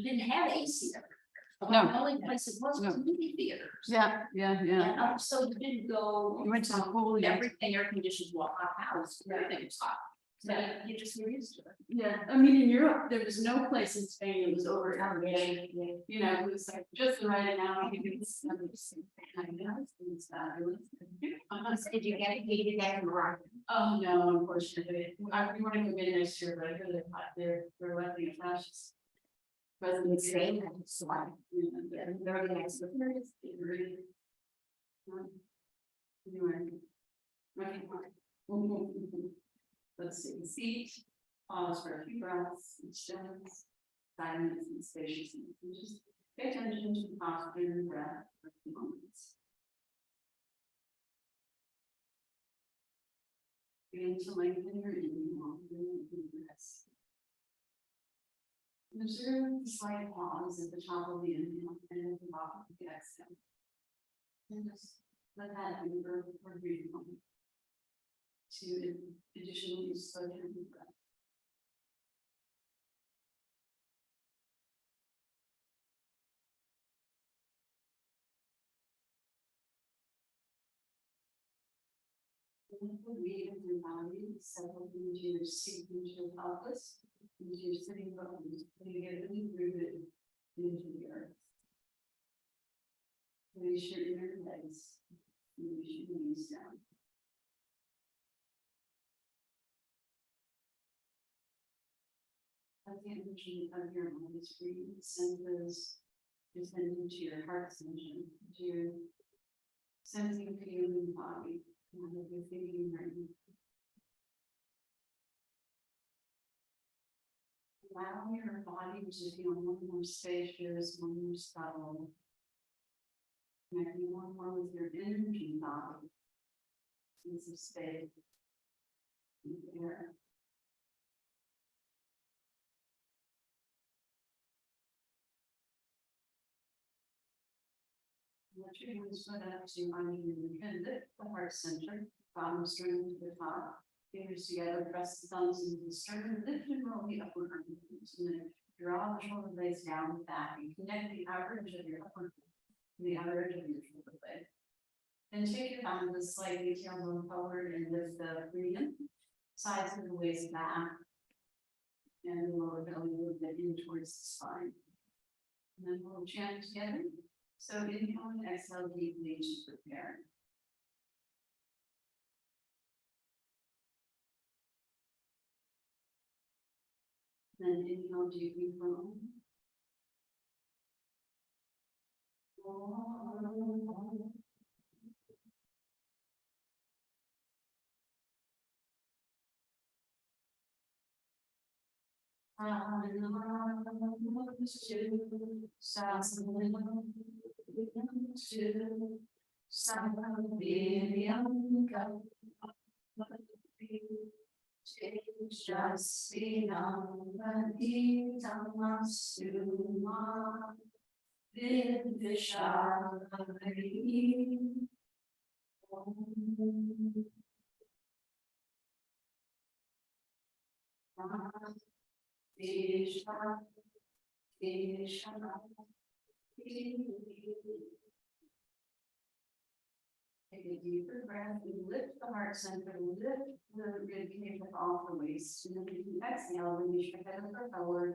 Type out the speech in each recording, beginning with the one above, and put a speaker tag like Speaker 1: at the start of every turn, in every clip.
Speaker 1: didn't have AC there.
Speaker 2: No.
Speaker 1: The only place it was
Speaker 2: No.
Speaker 1: movie theaters.
Speaker 2: Yeah,
Speaker 1: And so you didn't go.
Speaker 2: You went to the pool, yeah.
Speaker 1: Everything air conditioned, well, hot house, everything was hot. So you just were used to it.
Speaker 2: Yeah, I mean, in Europe, there was no place in Spain that was over elevated, you know, it was like just the right amount. I think it's.
Speaker 1: Did you get it heated and right?
Speaker 2: Oh, no, unfortunately, we want to go in next year, but I really thought they're letting it flash. President's Day,
Speaker 1: So I, very nice.
Speaker 2: Anyway. Let's see, seat, pause for a few breaths, and stillness, silence and spaciousness, and just pay attention to the posture and breath for a few moments. Begin to lengthen your inhale and breath. Observe the slight pause at the top of the inhale and at the bottom of the exhale. And just let that linger for a brief moment. To additionally slow down the breath. The weight of your body settle into your seat, into your pelvis, into your sitting bones, negatively rooted into the earth. Release your inner legs, release your knees down. As the energy of your mind is free, centers descend into your heart center, to your sensing feeling body, and your thinking brain. Allow your body to feel one more spacious, one more subtle. Connecting one more with your energy body. Sense of space. And air. Let your hands foot up to uninhibited, the heart center, bottom string to the top. Fingers together, press the thumbs into the sternum, lift and roll the upper arm. And then draw the shoulder blades down the back and connect the outer edge of your upper to the outer edge of your shoulder blade. Then take your thumbs slightly tailbone forward and lift the premium sides of the waist back. And the lower belly a little bit in towards the spine. And then we'll chant together. So inhale and exhale deeply to prepare. Then inhale deeply from. Take a deeper breath and lift the heart center, lift the rib cage off the waist, and then you can exhale, release your head over forward,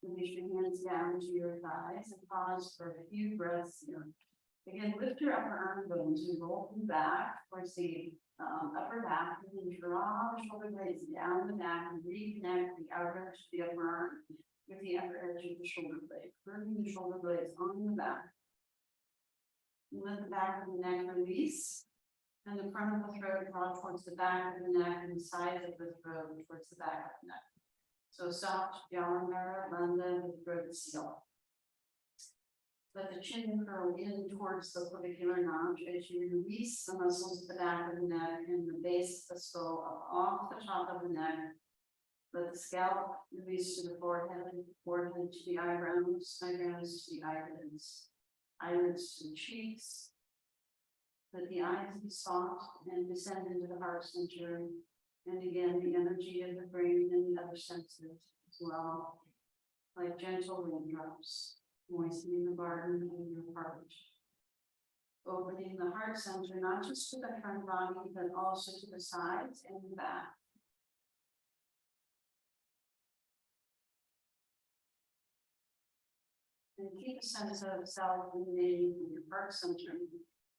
Speaker 2: release your hands down to your thighs, and pause for a few breaths here. Again, lift your upper arm bones and roll them back towards the upper back, and then draw the shoulder blades down the back and reconnect the outer edge of the upper arm with the upper edge of the shoulder blade, curving the shoulder blades on the back. Let the back of the neck release, and the front of the throat draw towards the back of the neck and the sides of the throat towards the back of the neck. So soft Jalandhara, Bandha, the throat seal. Let the chin curl in towards the clavicular notch as you release the muscles of the back of the neck and the base of the skull off the top of the neck. Let the scalp release to the forehead, forehead to the eyebrows, eyebrows to the eyelids. Eyelids to the cheeks. Let the eyes be soft and descend into the heart center. And again, the energy of the brain and the other senses as well. like gentle raindrops, moistening the garden and your heart. Opening the heart center, not just to the front body, but also to the sides and the back. And keep a sense of self illuminating from your heart center.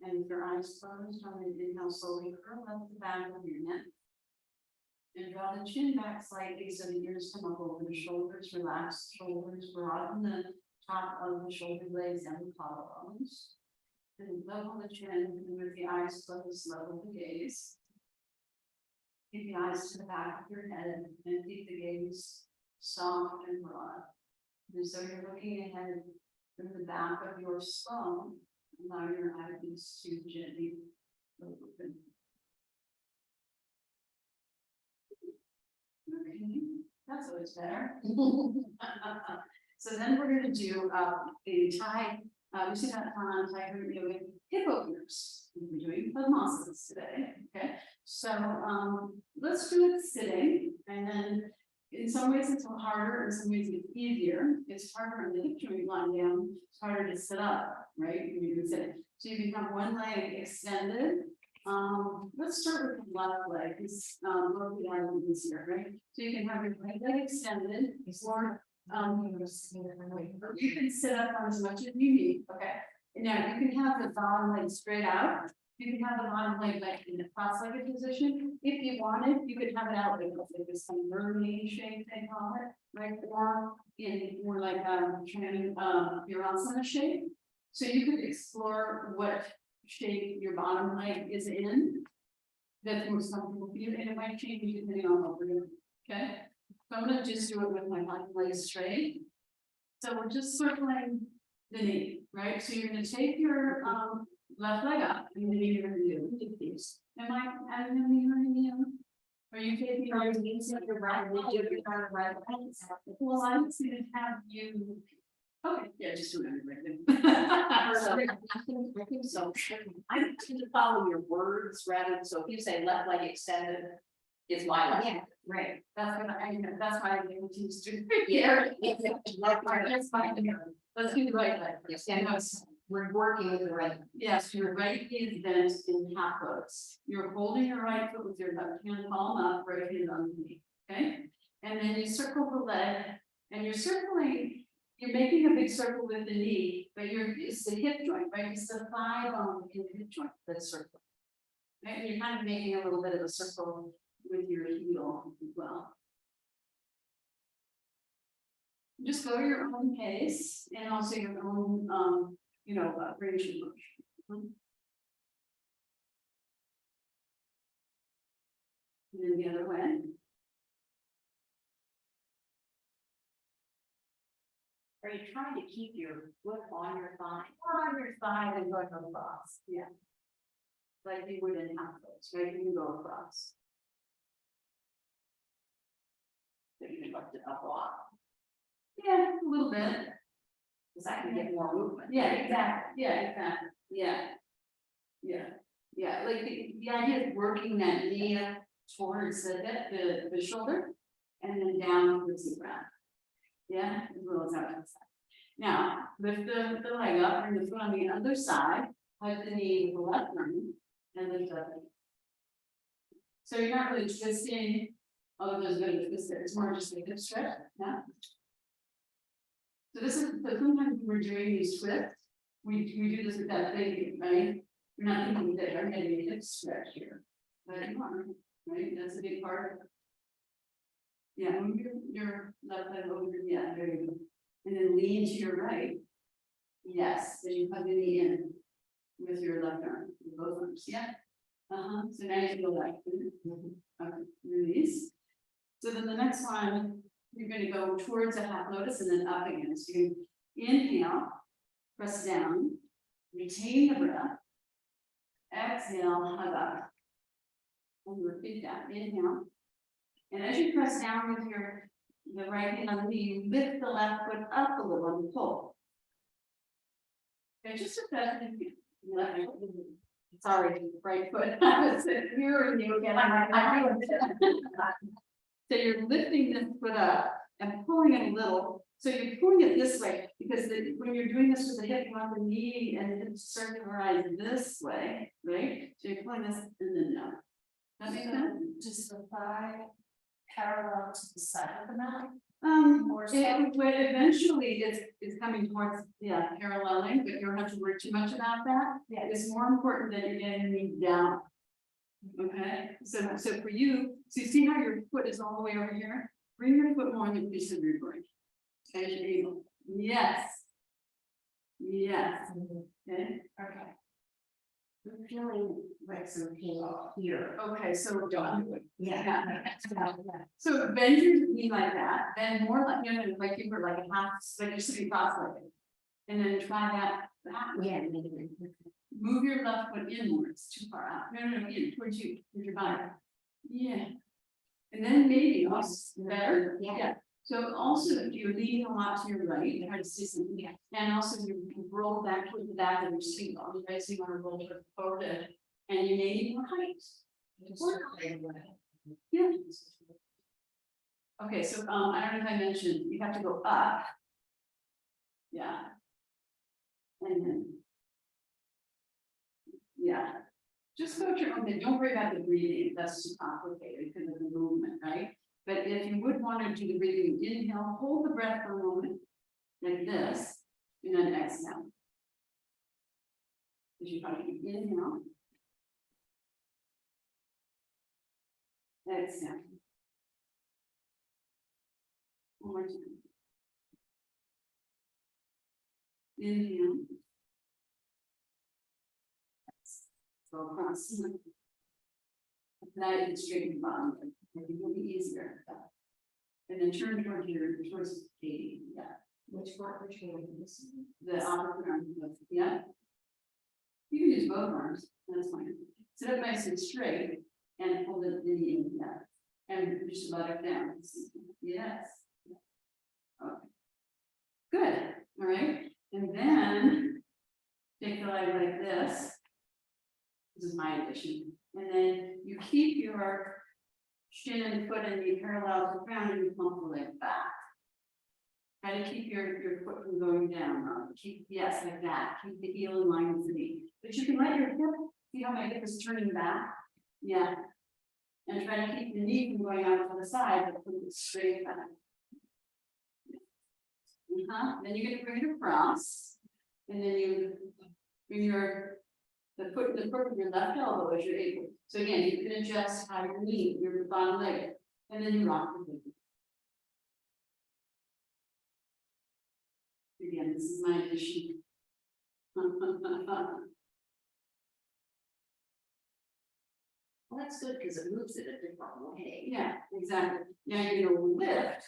Speaker 2: And with your eyes closed, on an inhale, slowly curl up the back of your neck. And draw the chin back slightly so the ears come up over the shoulders. Relax the shoulders, broaden the top of the shoulder blades and the collarbones. And level the chin, and with the eyes closed, level the gaze. Keep the eyes to the back of your head and keep the gaze soft and broad. And so you're looking ahead from the back of your skull. Allow your eyelids to gently open. Okay, that's always better. So then we're going to do a tie. We see that on tiger yoga hip openers. We're doing Padmasana today. Okay, so let's do it sitting, and then in some ways it's harder, in some ways it's easier. It's harder on the hip joint lying down. It's harder to sit up, right? When you do sit. So you can have one leg extended. Let's start with the left leg. It's more the arm easier, right? So you can have your right leg extended, or you can sit up on as much as you need. Okay. Now you can have the bottom leg straight out. You can have the bottom leg like in a cross-legged position. If you wanted, you could have it out like this kind of mermaid shape they call it, right? Or in more like Virasana shape. So you could explore what shape your bottom leg is in. That's more comfortable for you, and it might change depending on what we're doing. Okay. So I'm gonna just do it with my bottom leg straight. So we're just circling the knee, right? So you're gonna take your left leg up, and then you're gonna do these. Am I hearing you? Are you taking your knees up your right leg? Well, I'm just gonna have you. Okay, yeah, just do it right
Speaker 3: I think so. I tend to follow your words rather, so if you say left leg extended, it's my left.
Speaker 2: Yeah, right. That's what that's why I didn't teach to.
Speaker 3: Yeah.
Speaker 2: That's fine. Let's do the right leg.
Speaker 3: Yes,
Speaker 2: And
Speaker 3: we're working with the right.
Speaker 2: yes, your right is bent in half quotes. You're holding your right foot with your left hand palm up, right hand on the knee. Okay. And then you circle the leg, and you're circling. You're making a big circle with the knee, but it's the hip joint, right? It's the thigh bone in the hip joint that's circling. Right? And you're kind of making a little bit of a circle with your heel as well. Just go your own pace and also your own, range of motion. And then the other way.
Speaker 3: Are you trying to keep your foot on your thigh?
Speaker 2: Or on your thigh and going across, yeah. Like you would in half quotes, right? You can go across.
Speaker 3: So you can lift it up a lot,
Speaker 2: Yeah, a little bit.
Speaker 3: because I can get more movement.
Speaker 2: Yeah, exactly. Yeah. Like the idea of working that knee up towards the shoulder and then down towards the ground. Yeah, as well as outside. Now, lift the leg up, bring the foot on the other side, hug the knee with the left arm, and lift up. So you're not really twisting, although there's a bit of a twist there, it's more just a hip stretch, yeah. So this is, so sometimes when we're doing these twists, we do this with that thing, right? We're not thinking that I'm getting a hip stretch here, but you are, right? That's a big part of it. Yeah, move your left leg over, yeah, there you go. And then lean to your right. Yes, then you hug the knee in with your left arm, with both arms, yeah. So now you go like, okay, release. So then the next one, you're gonna go towards a half lotus and then up again. So you inhale, press down, retain the breath. Exhale, hug up. And repeat that, inhale. And as you press down with the right hand on the knee, you lift the left foot up a little and pull. Okay, just a second. Sorry, right foot. I was hearing you again. So you're lifting this foot up and pulling it a little So you're pulling it this way, because when you're doing this with the hip, you want the knee and then circularize this way, right? So you're pulling this and then down. That makes sense?
Speaker 1: Just the thigh parallel to the side of the mat. Or
Speaker 2: Eventually it's coming towards, yeah, paralleling, but you don't have to worry too much about that.
Speaker 1: Yeah.
Speaker 2: It's more important that you're getting the knee down. Okay, so for you, so you see how your foot is all the way over here? Bring your foot more on the piece of your brain. As you're able. Yes. Yes. Okay.
Speaker 1: Okay.
Speaker 4: I'm feeling like some pain here.
Speaker 2: Okay, so we're done.
Speaker 4: Yeah.
Speaker 2: So bend your knee like that, then more like, like you were like a half, like you're sitting cross-legged. And then try that way.
Speaker 4: Yeah.
Speaker 2: Move your left foot inwards, too far out. No, in towards you, towards your body. Yeah. And then maybe also better, yeah. So also you're leaning a lot to your right, hard to see something, yeah. And also you roll back toward the back of your seat, right? So you want to roll forward, and you may need more height. Yeah. Okay, so I don't know if I mentioned, you have to go up. Yeah. And then. Yeah. Just go to your own thing. Don't worry about the breathing. That's too complicated because of the movement, right? But if you would want to do the breathing, inhale, hold the breath for a moment, like this, and then exhale. As you probably inhale. Exhale. One more time. Inhale. Go across. Now you can straighten the bottom, maybe it will be easier. And then turn towards Katie, yeah.
Speaker 4: Which one, which one?
Speaker 2: The opposite arm, yeah. You can use both arms, that's fine. Sit up nice and straight and hold it in the end, yeah. And just let it down. Yes. Okay. Good, all right. And then take the leg like this. This is my addition. And then you keep your shin and foot and knee parallel to the ground and you pump the leg back. Try to keep your foot from going down. Keep, yes, like that. Keep the heel in line with the knee. But you can let your hip, see how my hip is turning back? Yeah. And try to keep the knee from going out to the side, but put it straight back. Then you're going to bring it across. And then you bring the foot of your left elbow as you're able. So again, you can adjust how your knee, your bottom leg, and then you rock the hip. Again, this is my addition.
Speaker 3: Well, that's good because it moves it a different way.
Speaker 2: Yeah, exactly. Now you're gonna lift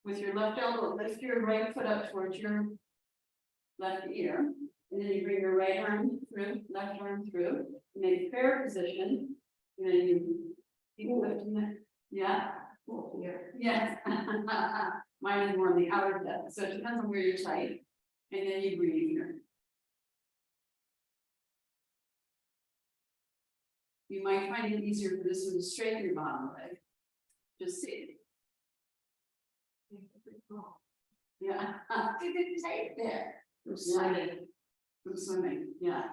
Speaker 2: with your left elbow, lift your right foot up towards your left ear. And then you bring your right arm through, left arm through, make fair position. And then you lift that. Yeah.
Speaker 4: Cool, yeah.
Speaker 2: Yes. Mine is more on the outer depth, so it depends on where you're tight. And then you breathe here. You might find it easier for this one to straighten your bottom leg. Just see. Yeah.
Speaker 4: You didn't take there.
Speaker 2: From swimming, yeah.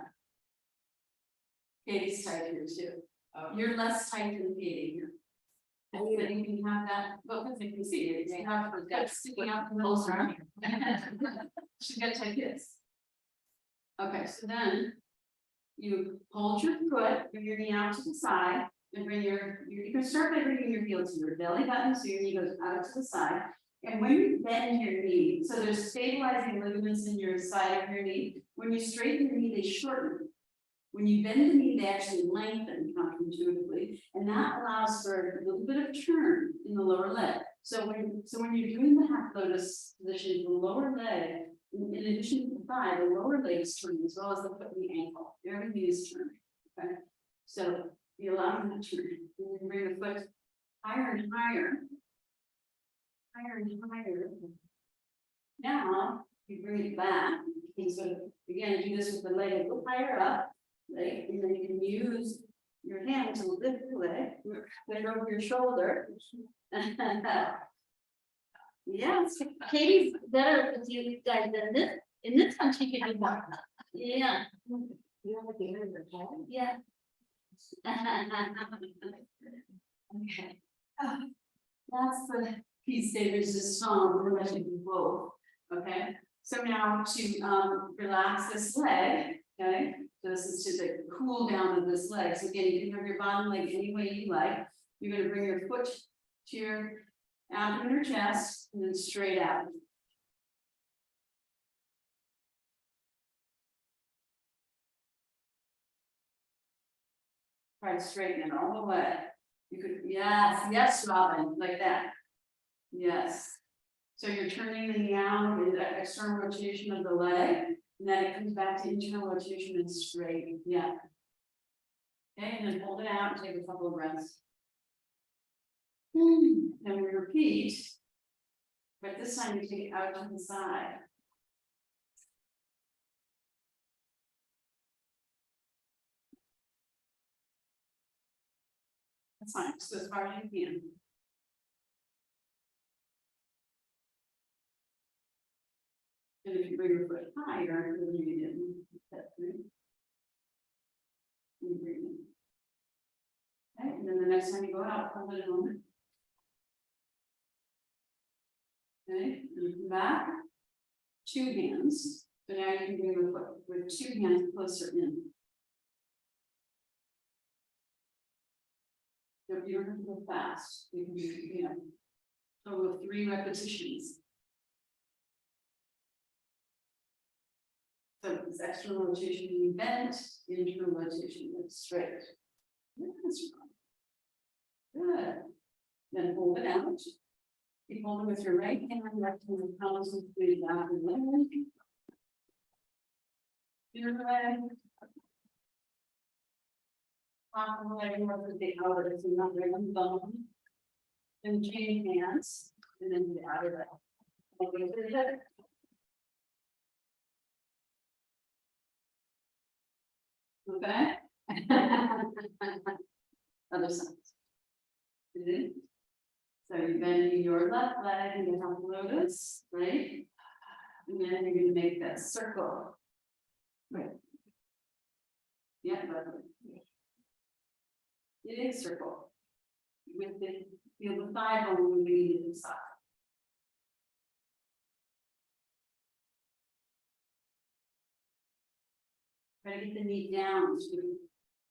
Speaker 2: Katie's tight here too. You're less tight than Katie here. And you can have that, well, because you can see it, you have her gut sticking out from the middle arm. She's got tight hips. Okay, so then you hold your foot, bring your knee out to the side, and bring you can start by bringing your heel to your belly button, so your knee goes out to the side. And when you bend your knee, so there's stabilizing ligaments in your side of your knee. When you straighten your knee, they shorten. When you bend the knee, they actually lengthen counterintuitively, and that allows for a little bit of turn in the lower leg. So when you're doing the half lotus position, the lower leg, in addition to the thigh, the lower leg is turning as well as the foot and the ankle. Everything is turning. Okay, so you allow them to turn, and then bring the foot higher and higher. Higher and higher. Now you bring it back. And so again, do this with the leg a little higher up, right? And then you can use your hand to lift the leg, put it over your shoulder. Yes,
Speaker 1: Katie's better with you guys than this, in this one she could do more. Yeah,
Speaker 4: You have the end of the head?
Speaker 1: yeah.
Speaker 2: okay. That's the Peace Savers' song, we're going to do both, okay? So now to relax this leg, okay? So this is to the cool down of this leg. So again, you can have your bottom leg any way you like. You're gonna bring your foot to your abdomen or chest and then straight out. Try to straighten it all the way. You could, yes, Robin, like that. Yes. So you're turning the out with that external rotation of the leg, and then it comes back to internal rotation and straight, yeah. Okay, and then hold it out and take a couple of breaths. Then we repeat, but this time you take it out to the side. That's fine, just as far as you can. And if you bring your foot higher, then you didn't. That's good. You bring it. Okay, and then the next time you go out, hold it a moment. Okay, and you come back. 2 hands. So now you can bring your foot with 2 hands closer in. You don't have to go fast. You can do, you know, total of 3 repetitions. So this external rotation being bent, internal rotation that's straight. That's right. Good. Then hold it out. Keep holding with your right hand, left hand comes between the back and leg. Your leg. Half of the leg over the outer, so not right on the bone. Then change hands, and then the outer leg. Okay, so the other. Okay. Other side. Mhm. So you're bending your left leg and you have lotus, right? And then you're gonna make that circle. Right. Yeah, but. It is circle. With the, feel the thigh bone moving to the side. Try to get the knee down to.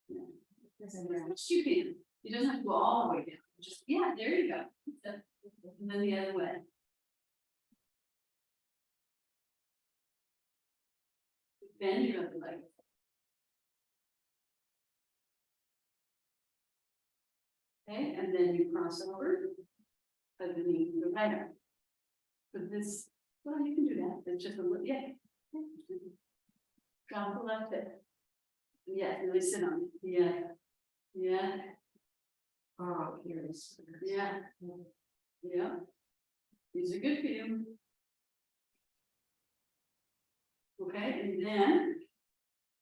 Speaker 2: You can. It doesn't have to go all the way down. Just, yeah, there you go. And then the other way. Bend your other leg. Okay, and then you cross over. Underneath the right arm. But this, well, you can do that. It's just a little, yeah. Drop the left hip. Yeah, really sit on it. Yeah. Yeah.
Speaker 4: Oh, here's.
Speaker 2: Yeah. Yeah. These are good for you. Okay, and then,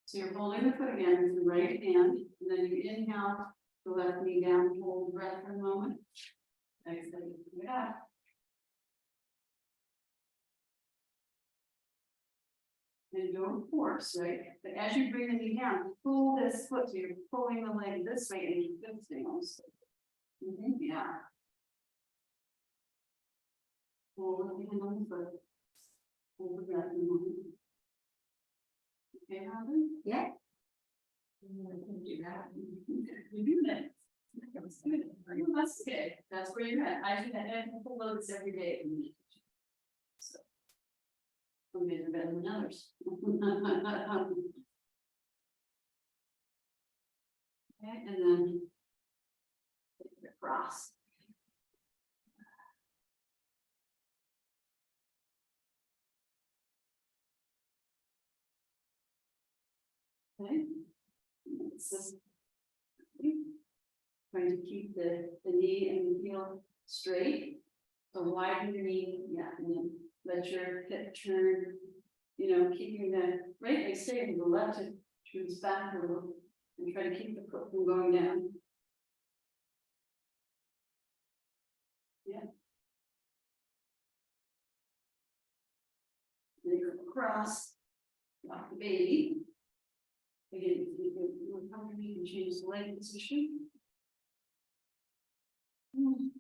Speaker 2: so you're holding the foot again with the right hand, and then you inhale the left knee down, hold the breath for a moment. Exhale, yeah. And don't force, right? But as you bring the knee down, pull this foot, so you're pulling the leg this way and you fix things. Yeah. Hold the hand on the foot. Hold the breath in a moment. Okay, Robin?
Speaker 4: Yeah.
Speaker 2: Do that. You do that. That's good. That's good. That's where you're at. I do that. I pull loads every day. So. Some days are better than others. Okay, and then. Take it across. Okay. So, trying to keep the knee and the heel straight. So widen your knee, yeah, and then let your hip turn, you know, keeping the right leg straight and the left hip turns back a little. And try to keep the foot from going down. Yeah. across, rock the baby. Again, if you're more comfortable, you can change the leg position. Then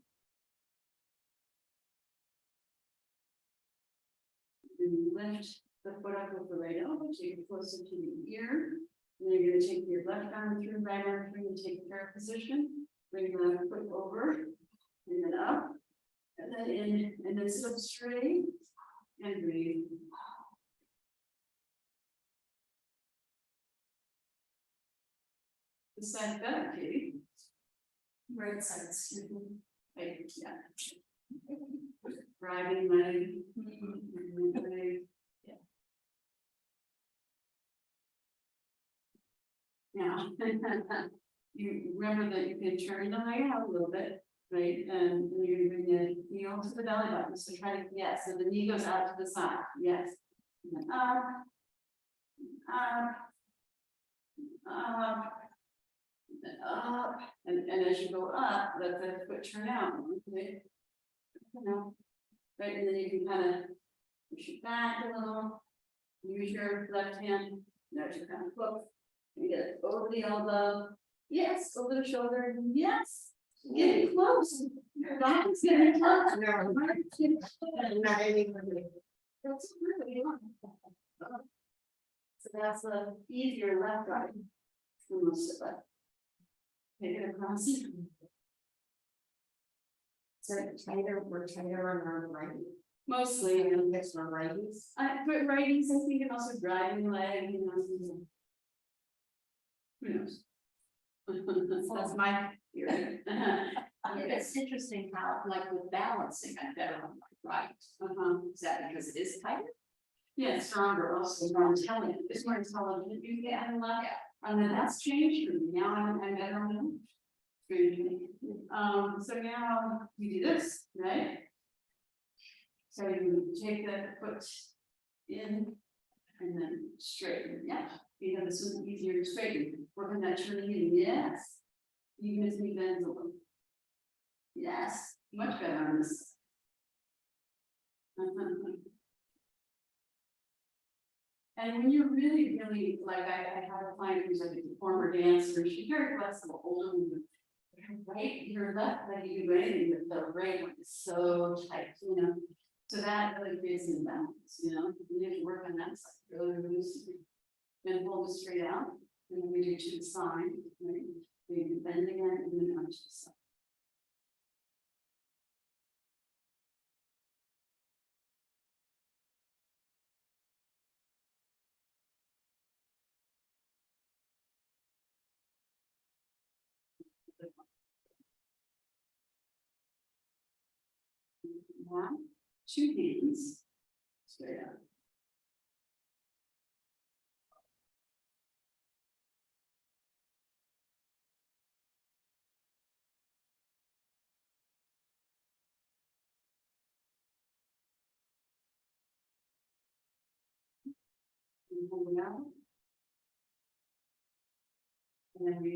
Speaker 2: you lift the foot up with the right elbow, take it closer to the ear. And then you're gonna take your left arm through, right arm through, and take prayer position. Bring the left foot over, and then up, and then in, and then sit up straight, and breathe. The side better, Katie. Right side, excuse me. Right, yeah. Driving leg. Leg. Yeah. Now, you remember that you can turn the leg out a little bit, right? And then you're gonna bring the heel to the belly button. So try to, yes, so the knee goes out to the side, yes. And then up, up, up. Up, and as you go up, let the foot turn out, okay? Right, and then you can kind of push it back a little, use your left hand, now to kind of hook, and get it over the elbow, yes, over the shoulder, yes, getting close, your back is getting close.
Speaker 4: Not anybody.
Speaker 2: That's really good. So that's the easier left right. Most of it. Take it across.
Speaker 4: So tighter, we're tighter on our right.
Speaker 2: Mostly,
Speaker 4: That's our righties.
Speaker 2: but righties, I think, and also driving leg, you know. Who knows? That's my theory.
Speaker 3: It's interesting how, like with balancing, I'm better on my right. Is that because it is tighter?
Speaker 2: Yeah, it's stronger also, more intelligent, it's more intelligent, you get and love. And then that's changed for me, now I'm better on them. So now you do this, right? So you take the foot in and then straighten, yeah, you know, this is easier to straighten, work on that turning in, yes. Even as we bend a little. Yes, much better on this. And when you're really, really, like, I have a client who's like a former dancer, she's very flexible, older woman. Right, your left leg, you can do anything, but the right one is so tight, you know. So that really creates an imbalance, you know, you have to work on that side, really loose. Then hold it straight out, and then we do to the side, right? We can bend again, and then on to the side. One, two hands, straight up. And hold it out. And then we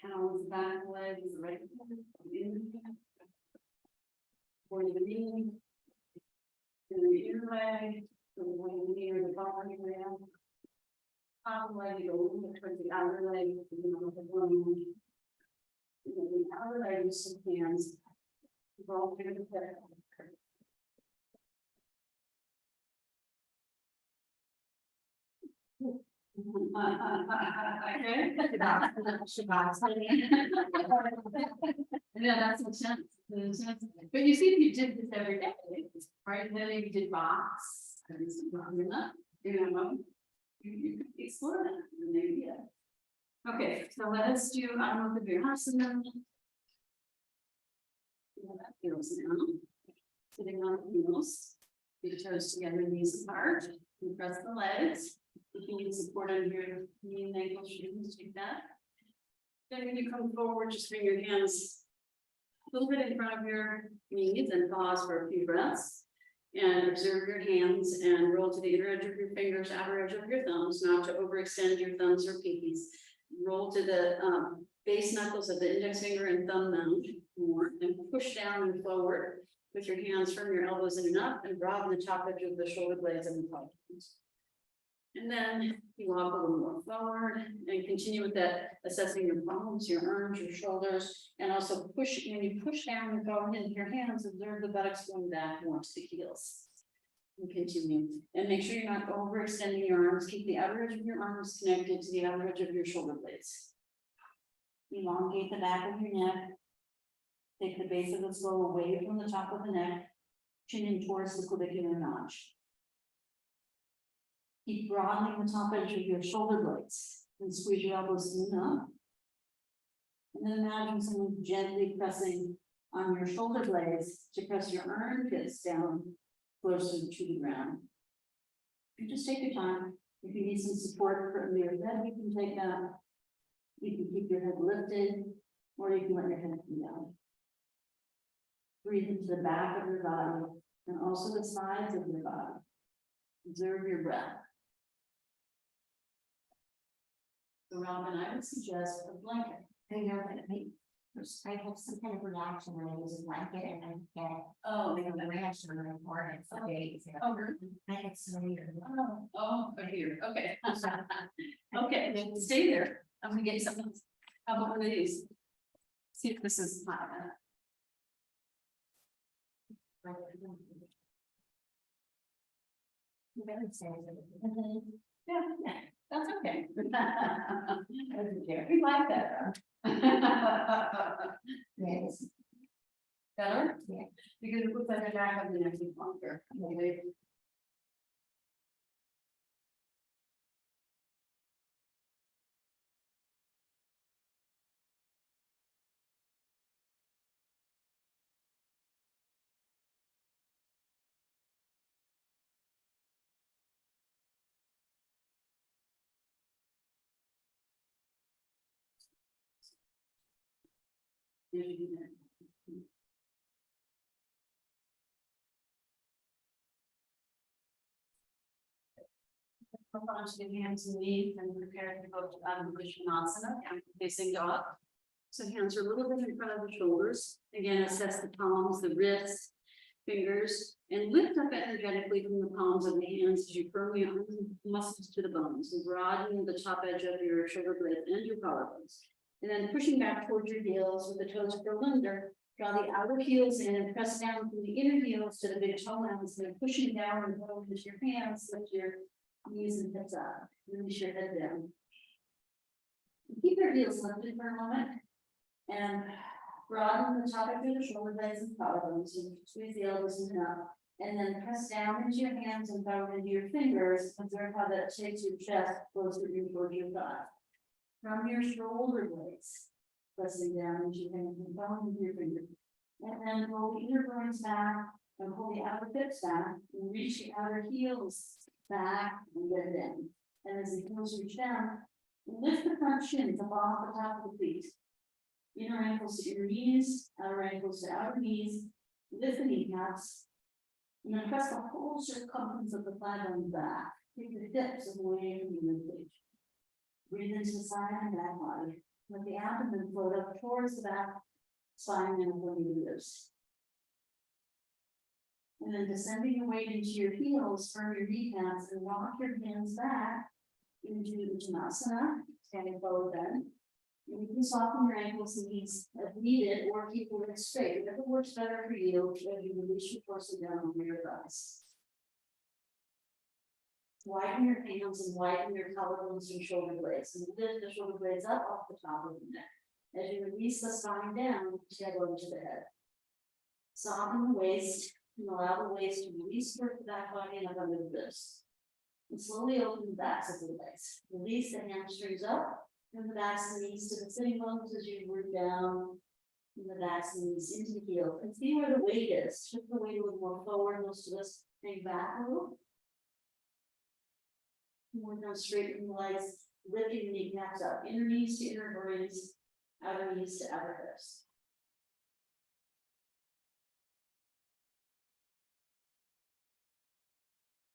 Speaker 2: pound the back leg with the right hand, in. For the knee. And the inner leg, so when the knee or the bottom leg. Top leg, go over towards the outer leg, you know, the one. And then the outer leg with some hands. Roll through the head. Okay. Yeah, that's a chance. But you see, if you did this every day, right, and then you did box, and something up, you know, you could explore that, and maybe, yeah. Okay, so let us do, I don't know if you're Hasana. Yeah, that feels now. Sitting on the heels, your toes together, knees apart, you press the legs. If you need support on your knee and ankle, you can take that. Then when you come forward, just bring your hands a little bit in front of your knees and pause for a few breaths. And observe your hands and roll to the inner edge of your fingers, outer edge of your thumbs, not to overextend your thumbs or pinkies. Roll to the base knuckles of the index finger and thumb mount more, and push down and forward with your hands from your elbows in and up, and broaden the top edge of the shoulder blades and the pelvis. And then you walk a little more forward and continue with that, assessing your palms, your arms, your shoulders, and also push, when you push down and go into your hands, observe the buttocks going back more to the heels. And continue, and make sure you're not overextending your arms, keep the outer edge of your arms connected to the outer edge of your shoulder blades. Elongate the back of your neck. Take the base of the skull away from the top of the neck, chin in towards the clavicular notch. Keep broadening the top edge of your shoulder blades and squeeze your elbows in up. And then imagine someone gently pressing on your shoulder blades to press your armpits down closer to the ground. You just take your time. If you need some support from your head, you can take that. You can keep your head lifted, or you can let your head come down. Breathe into the back of your body and also the sides of your body. Observe your breath. So Robin, I would suggest a blanket.
Speaker 4: I know, but I have some kind of reaction when I use a blanket and I get,
Speaker 2: Oh,
Speaker 4: the reaction when I'm pouring, it's okay. I get so weird.
Speaker 2: Here, okay. Okay, then stay there. I'm gonna get some. How about one of these? See if this is hot enough. Yeah, that's okay. We like that.
Speaker 4: Yes.
Speaker 2: Better?
Speaker 4: Yeah.
Speaker 2: Because it puts that back on the next longer. Come on to your hands and knees and prepare to go to Visvanasana, facing dog. So hands are a little bit in front of the shoulders. Again, assess the palms, the wrists, fingers, and lift up energetically from the palms of the hands as you firmly arm the muscles to the bones and broaden the top edge of your shoulder blades and your collarbones. And then pushing back towards your heels with the toes curled under, draw the outer heels in and press down from the inner heels to the big toe mounds, and then pushing down and hold into your hands, lift your knees and hips up, release your head down. Keep your heels lifted for a moment and broaden the top of your shoulder blades and collarbones and squeeze the elbows in up. And then press down into your hands and forward into your fingers. Observe how that takes your chest closer towards your thigh. From your shoulder blades, pressing down into your hands and forward into your fingers. And then roll the inner bones back and pull the outer hips back and reach the outer heels back and get down. And as the heels reach down, lift the front shins above the top of the feet. Inner ankles to inner knees, outer ankles to outer knees, lift the kneecaps. And then press the whole circumference of the thigh bone back. Take the hips away from the ribcage. Breathe into the side and back body. Let the abdomen float up towards the back spine and over the ribs. And then descending your weight into your heels, firm your kneecaps and walk your hands back into Uttanasana, standing forward then. And you can soften your ankles and knees as needed or keep the legs straight. Whatever works better for you, as you release your torso down over your thighs. Widen your hands and widen your collarbones and shoulder blades. And lift the shoulder blades up off the top of the neck. As you release the spine down, tail into the head. Soften the waist and allow the waist to release towards the back body and up under the ribs. And slowly open the backs of the legs. Release the hamstrings up and the backs and knees to the sitting bones as you root down. And the backs and knees into the heel. And see where the weight is. Shift the weight a little more forward, most of us hang back a little. More down, straighten the legs, lifting the kneecaps up, inner knees to inner groins, outer knees to outer hips.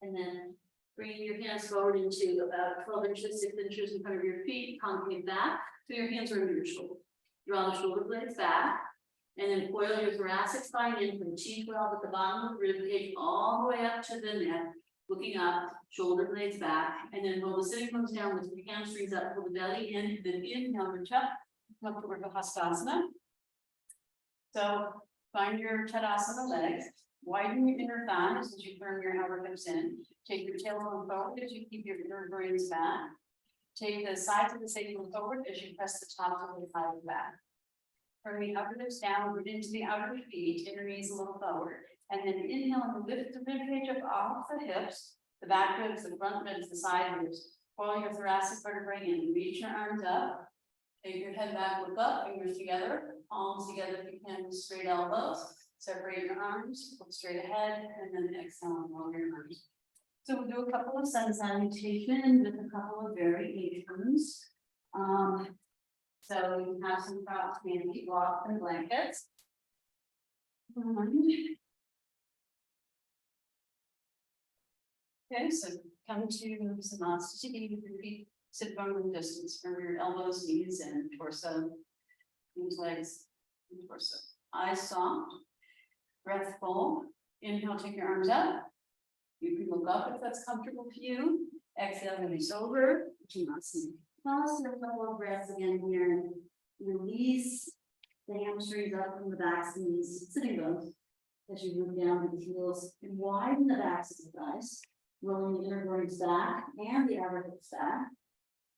Speaker 2: And then bringing your hands forward into about 12 inches, 6 inches in front of your feet, concave back, so your hands are under your shoulder. Draw the shoulder blades back, and then coil your thoracic spine in from T12 at the bottom of the rib cage all the way up to the neck.
Speaker 1: looking up, shoulder blades back, and then roll the sitting bones down with the hamstrings up, pull the belly in, then inhale, reach up, come up to Urdhva Hastasana. So find your Tadasana legs, widen your inner thighs as you turn your outer hips in. Take your tailbone forward as you keep your inner brains back. Take the sides of the sacrum forward as you press the tops of the thighs back. Turn the upper hips downward into the outer feet, inner knees a little forward. And then inhale and lift the ribcage up off the hips, the back ribs, the front ribs, the side ribs. Coil your thoracic vertebrae in, reach your arms up. Take your head back, look up, fingers together, palms together if you can, straight elbows. Separate your arms, look straight ahead, and then exhale and lower your arms. So we'll do a couple of sun salutation with a couple of variations. So you can have some props, maybe cloth and blankets. Okay, so come to Samasthiti, with your feet sit bone distance from your elbows, knees, and torso. Knees, legs, and torso. Eyes soft. Breath full. Inhale, take your arms up. You can look up if that's comfortable for you. Exhale, release over. Pause for a couple of breaths again here. Release the hamstrings up from the backs of the knees, sitting bones. As you move down with the heels and widen the backs of the thighs, rolling the inner groins back and the outer hips back.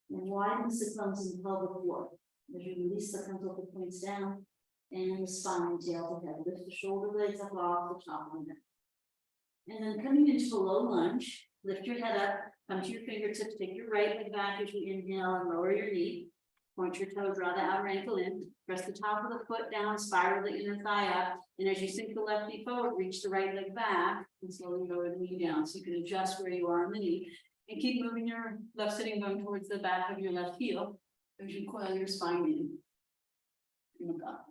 Speaker 1: And widen the sit bones and pelvic floor. As you release the frontal hip points down and the spine tail to head. Lift the shoulder blades up off the top of the neck. And then coming into a low lunge, lift your head up, come to your fingertips, take your right leg back as you inhale and lower your knee. Point your toe, draw the outer ankle in, press the top of the foot down, spiral the inner thigh up. And as you sink the left knee forward, reach the right leg back and slowly lower the knee down. So you can adjust where you are on the knee and keep moving your left sitting bone towards the back of your left heel as you coil your spine in. Look up.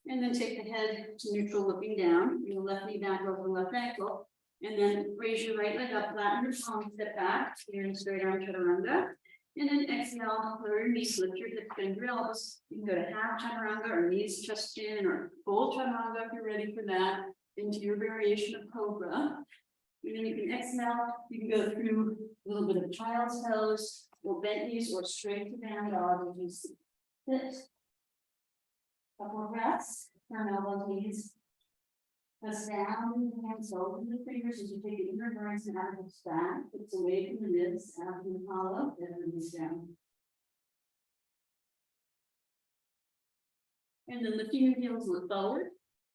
Speaker 1: And then take the head to neutral, looking down, your left knee back over the left ankle. And then raise your right leg up, flatten your palms, step back, you're in straight arm chaturanga. And then exhale, lower your knees, lift your hips, bend your elbows. You can go to half chaturanga or knees chest in or full chaturanga if you're ready for that, into your variation of cobra. And then you can exhale, you can go through a little bit of child's pose, or bent knees, or straight to down dog, as you see fit. Couple of breaths, turn elbows, knees. Press down, hands over the fingers as you take the inner groins and outer hips back. Hips away from the ribs, out from the hollow, then release down. And then lifting your heels, look forward.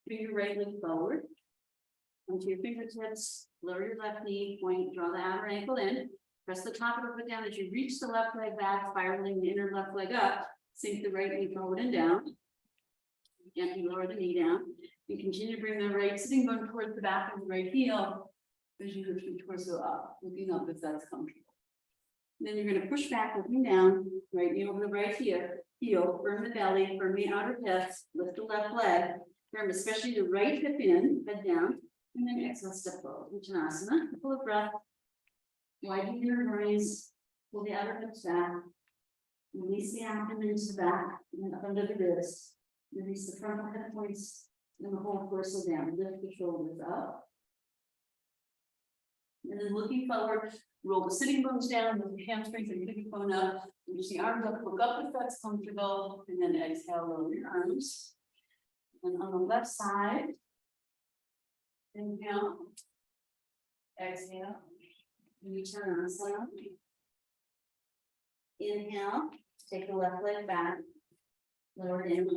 Speaker 1: Bring your right leg forward. Onto your fingertips, lower your left knee, point, draw the outer ankle in. Press the top of the foot down as you reach the left leg back, spiraling the inner left leg up. Sink the right knee forward and down. Gently lower the knee down. You continue to bring the right sitting bone towards the back of the right heel as you lift your torso up, looking up if that's comfortable. Then you're going to push back, looking down, right knee over the right heel, firm the belly, firm the outer hips, lift the left leg, firm especially the right hip in, head down, and then exhale, step forward, Uttanasana, full of breath. Widen your groins, pull the outer hips back, release the abdomen to the back, and then up under the ribs. Release the frontal hip points and the whole torso down. Lift the shoulders up. And then looking forward, roll the sitting bones down, with the hamstrings and hip bone up. Reach the arms up, look up if that's comfortable, and then exhale, lower your arms. And on the left side, inhale, exhale, Uttanasana. Inhale, take the left leg back, lower it in.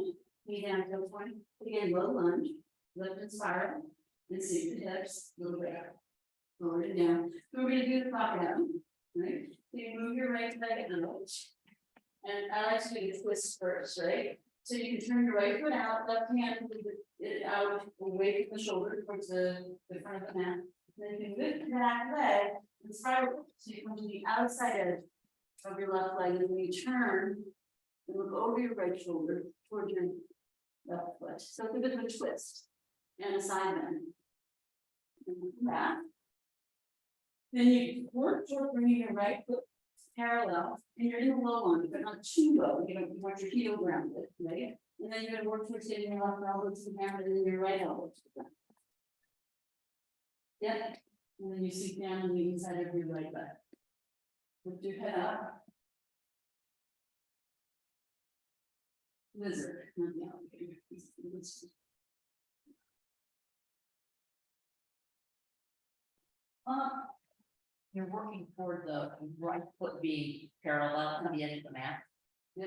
Speaker 1: Knee down to the point. Again, low lunge, lift and spiral, and sink the hips, little bit. Lower it down. So we're going to do the pop down, right? So you move your right leg out. And I like to do the twist first, right? So you can turn your right foot out, left hand move it out away from the shoulder towards the front of the mat. Then you can lift the back leg and spiral. So you come to the outside edge of your left leg, and then you turn and look over your right shoulder towards your left foot. So it's a bit of a twist and a side bend. Back. Then you work toward bringing your right foot parallel, and you're in the low lunge, but not too low. You want your heel grounded, right? And then you're going to work towards getting your left elbow to the ground and then your right elbow to the ground. Yep. And then you sink down on the inside of your right leg. Lift your head up. Lizard, not the alligator. It's the lizard.
Speaker 3: You're working toward the right foot being parallel to the edge of the mat.
Speaker 1: Yeah.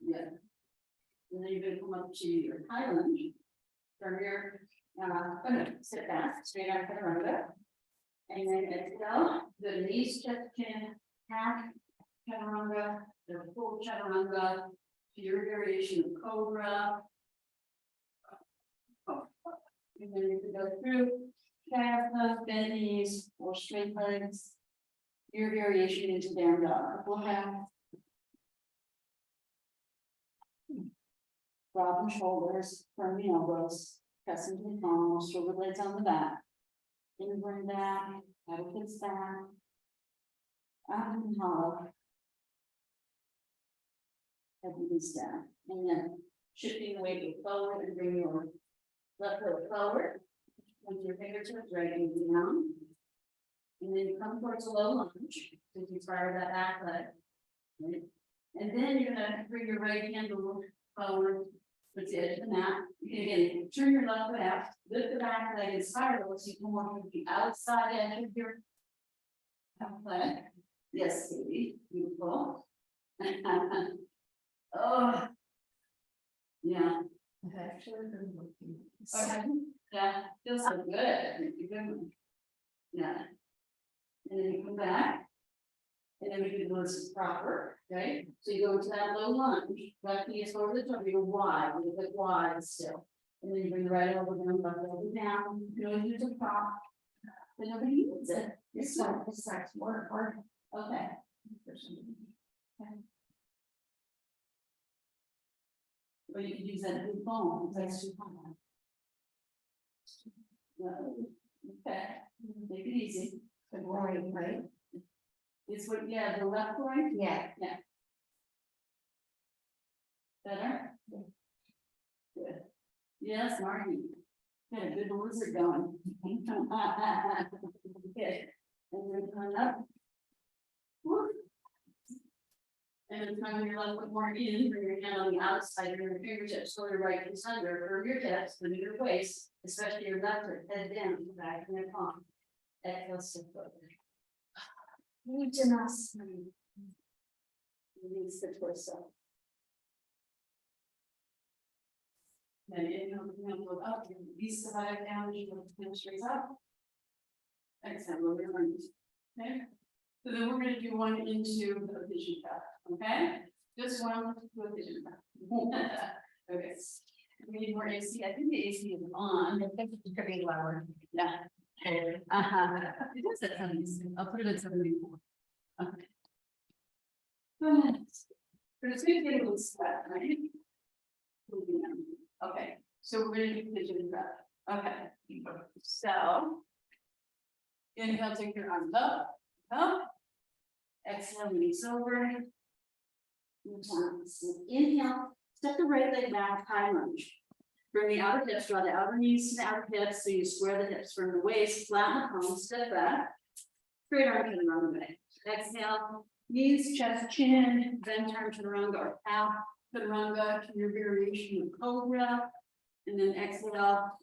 Speaker 1: Yeah. And then you're gonna come up to your high lunge. From your, sit back, straight out chaturanga. And then exhale, the knees touch chin, half chaturanga, the full chaturanga, your variation of cobra. And then you can go through calf, bend knees, or straight legs. Your variation into down dog. We'll have broaden shoulders, firm the elbows, press into the palm, shoulder blades on the back. Then bring back, paddle hips back. Up and hollow. Head knees down, and then shifting the weight forward and bring your left foot forward. With your fingertips dragging down. And then you come towards a low lunge, to inspire that back leg. Right? And then you're gonna bring your right hand a little forward, with the edge of the mat. You can again, turn your left foot out, lift the back leg and spiral, so you can walk with the outside edge of your leg. Yes, baby, beautiful. Oh. Yeah.
Speaker 3: I've actually been looking.
Speaker 1: Okay. Yeah, feels so good. You're good. Yeah. And then you come back. And then we do this proper, right? So you go into that low lunge, left knee is over the top, you go wide, a little bit wide still. And then you bring the right elbow down, left elbow down, you can always use a prop. But nobody needs it.
Speaker 4: This one, this starts more hard.
Speaker 1: Okay. Or you could use that big bone, that's too high. Okay, take it easy.
Speaker 4: The groin, right?
Speaker 1: It's what, yeah, the left groin,
Speaker 4: Yeah.
Speaker 1: better? Good. Yes, Marty. Got a good lizard going. Good. And then come up. Woo. And then come your left foot more in, bring your hand on the outside of your fingertips, so your right is under, or your hips, under your waist, especially your left foot, head down, back in your palm. Exhale, step forward.
Speaker 4: Ujanasana.
Speaker 1: Release the torso. Then inhale, look up, release the body down, you look straight up. Exhale, lower your arms. Okay, so then we're gonna do one into the vision cup, okay? Just one to a vision cup. Okay, we need more AC, I think the AC is on.
Speaker 4: I think it could be lower.
Speaker 1: Yeah. It is at 70, I'll put it at 74. Okay. But it's gonna get a little sweat, right? Okay, so we're gonna do pigeon breath. Okay, so. Inhale, take your arms up, up. Exhale, release over. Inhale, step the right leg back, high lunge. Bring the outer hips, draw the outer knees to the outer hips, so you square the hips from the waist, flatten the palms, step back. Straight arm to the wrong way. Exhale, knees, chest, chin, then turn to the chaturanga or half chaturanga to your variation of cobra. And then exhale,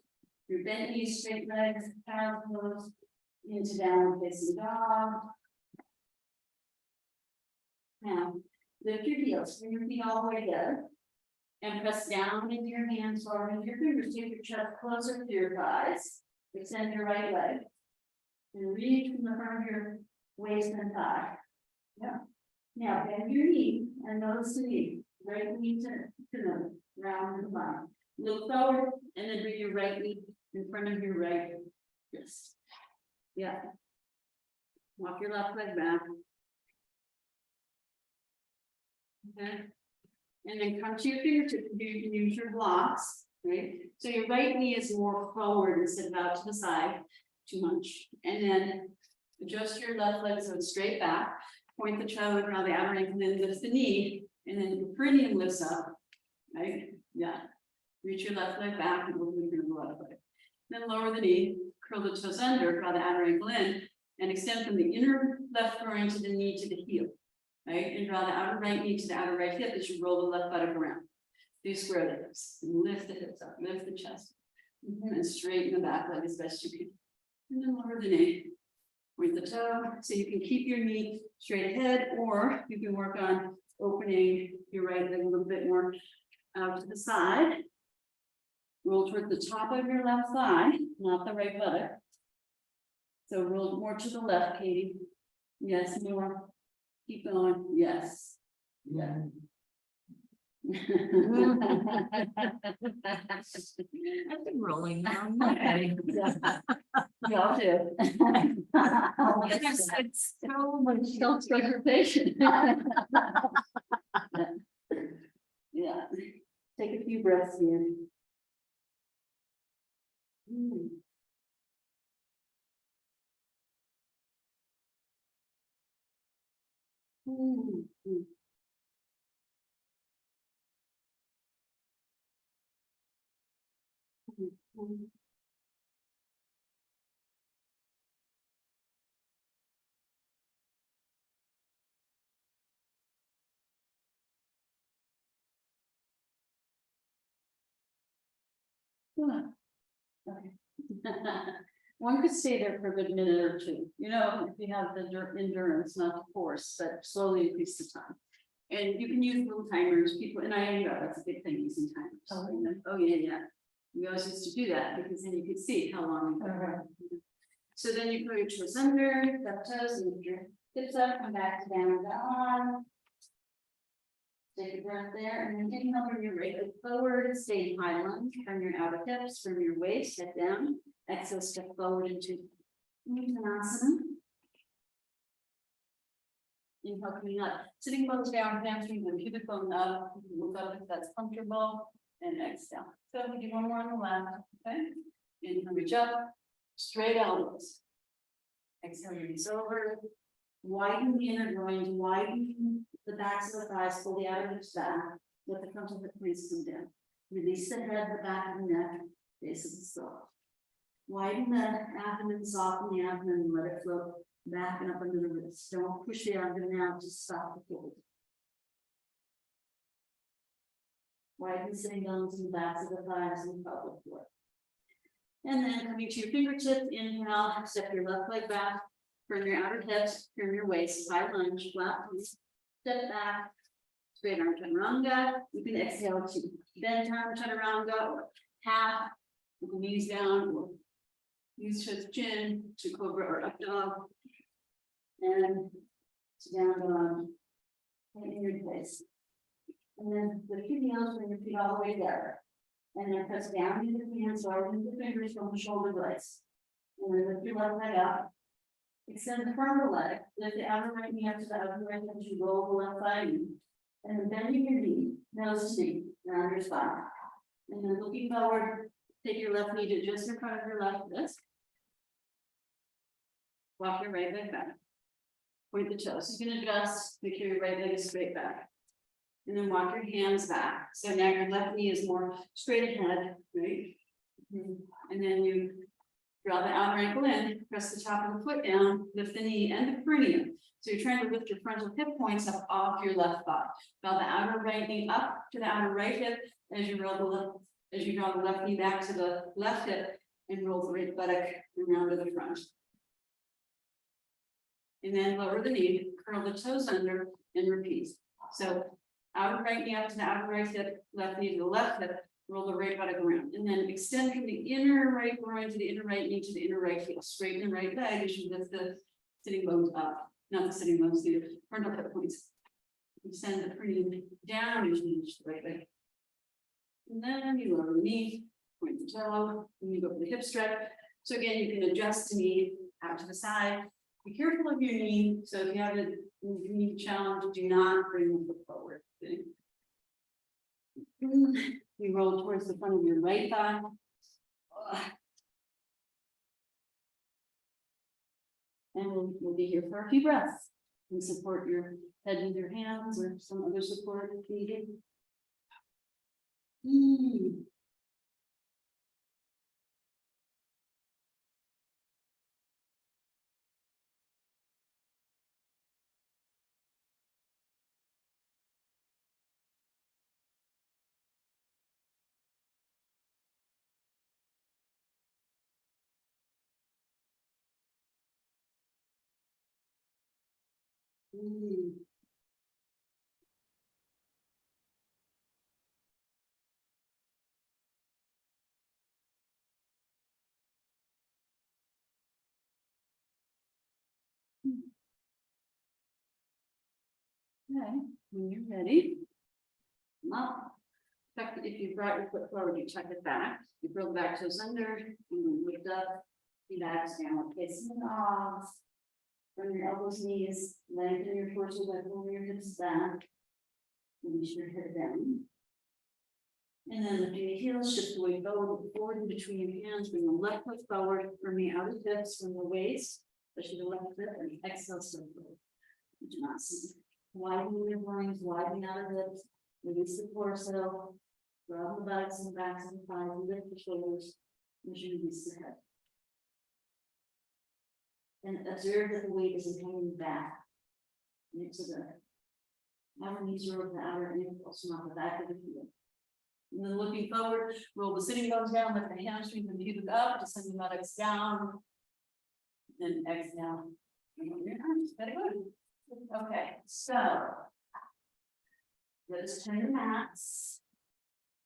Speaker 1: your bent knees, straight legs, parallels into downward facing dog. Now, lift your heels, bring your feet all the way together. And press down into your hands, or into your fingers, take your chest closer to your thighs. Extend your right leg. And reach from the front of your waist and thigh. Yeah. Now bend your knee and notice the knee. Right knee to the round and line. Look forward and then bring your right knee in front of your right wrist. Yeah. Walk your left leg back. Okay. And then come to your fingertips, you can use your blocks, right? So your right knee is more forward instead of out to the side, too much. And then adjust your left leg so it's straight back, point the toe around the outer ankle, and then lift the knee, and then your perineum lifts up, right? Yeah. Reach your left leg back and open your left leg. Then lower the knee, curl the toes under, draw the outer ankle in, and extend from the inner left groin to the knee to the heel. Right, and draw the outer right knee to the outer right hip as you roll the left buttock around. Do square the hips, and lift the hips up, lift the chest. And straighten the back leg as best you can. And then lower the knee. Point the toe, so you can keep your knee straight ahead, or you can work on opening your right leg a little bit more out to the side. Roll toward the top of your left thigh, not the right buttock. So roll more to the left, Katie. Yes, more. Keep going. Yes. Yeah.
Speaker 3: I've been rolling down my head.
Speaker 1: Y'all do.
Speaker 3: It's so much.
Speaker 1: Self-preservation. Yeah, take a few breaths in. Okay. One could stay there for a good minute or two, you know, if you have the endurance, not the force, but slowly increase the time. And you can use little timers, people, and I know that's a big thing, using timers. Oh, yeah, yeah. We always used to do that because then you could see how long. So then you put your toes under, left toes, and lift your hips up, come back to down dog. Take a breath there, and then inhale from your right leg forward, stay in high lunge, from your outer hips, from your waist, head down. Exhale, step forward into Uttanasana. Inhale, coming up, sitting bones down, hamstrings and pubic bone up. You can look up if that's comfortable, and exhale. So we do one more on the left, okay? Inhale, reach up, straight elbows. Exhale, release over. Widen the inner groins, widen the backs of the thighs, pull the outer hips back, let the front of the hips come down. Release the head, the back of the neck, base of the skull. Widen the abdomen, soften the abdomen, and let it float back and up under the wrists. Don't push the abdomen out, just stop the fold. Widen the sitting bones and backs of the thighs and pelvic floor. And then coming to your fingertips, inhale, step your left leg back. From your outer hips, from your waist, high lunge, flat knees, step back, straight arm chaturanga. You can exhale to bend arm chaturanga or half, with the knees down, or use to chin to cobra or up dog, and to down dog, and in your place. And then the two heels, bring your feet all the way together, and then press down into the hands, or into the fingers from the shoulder blades, and then lift your left leg up. Extend the front leg, lift the outer right knee up to the outer right as you roll the left thigh in. And then bending your knee, nose to knee, around your spine. And then looking forward, take your left knee to just in front of your left wrist. Walk your right leg back. Point the toes. You can adjust, make sure your right leg is straight back. And then walk your hands back. So now your left knee is more straight ahead, right? And then you draw the outer ankle in, press the top of the foot down, lift the knee and the perineum. So you're trying to lift your frontal hip points up off your left thigh. Draw the outer right knee up to the outer right hip as you roll the left, as you draw the left knee back to the left hip and roll the right buttock around to the front. And then lower the knee, curl the toes under, and repeat. So outer right knee up to the outer right hip, left knee to the left hip. Roll the right buttock around, and then extend from the inner right groin to the inner right knee to the inner right heel. Straighten the right leg as you lift the sitting bones up, not the sitting bones, the frontal hip points. Extend the perineum down as you reach the right leg. And then you lower the knee, point the toe, and you go for the hip stretch. So again, you can adjust the knee out to the side. Be careful of your knee. So if you have a knee challenge, do not bring the foot forward. Okay? You roll towards the front of your right thigh. And we'll be here for a few breaths. And support your head with your hands or some other support if needed. Okay, when you're ready. Now, check it. If you brought your foot forward, you check it back. You roll the back toes under, and then lift up, feet abs down, facing the dogs. Bring your elbows, knees, lengthen your torso, like over your hips back. Release your head down. And then lifting your heels, shift the weight forward in between your hands, bring the left foot forward, from the outer hips, from the waist, especially the left foot, and exhale, step forward. Do not see. Widen your loins, widen out of hips, release the torso, draw the buttocks and backs and thighs, lift the shoulders, as you release the head. And observe that the weight is hanging back. Next to the outer knees are over the outer ankles, not the back of the heel. And then looking forward, roll the sitting bones down, lift the hamstrings and pubic up, descend the buttocks down. Then exhale. And on your arms, very good. Okay, so. Let's turn the mats.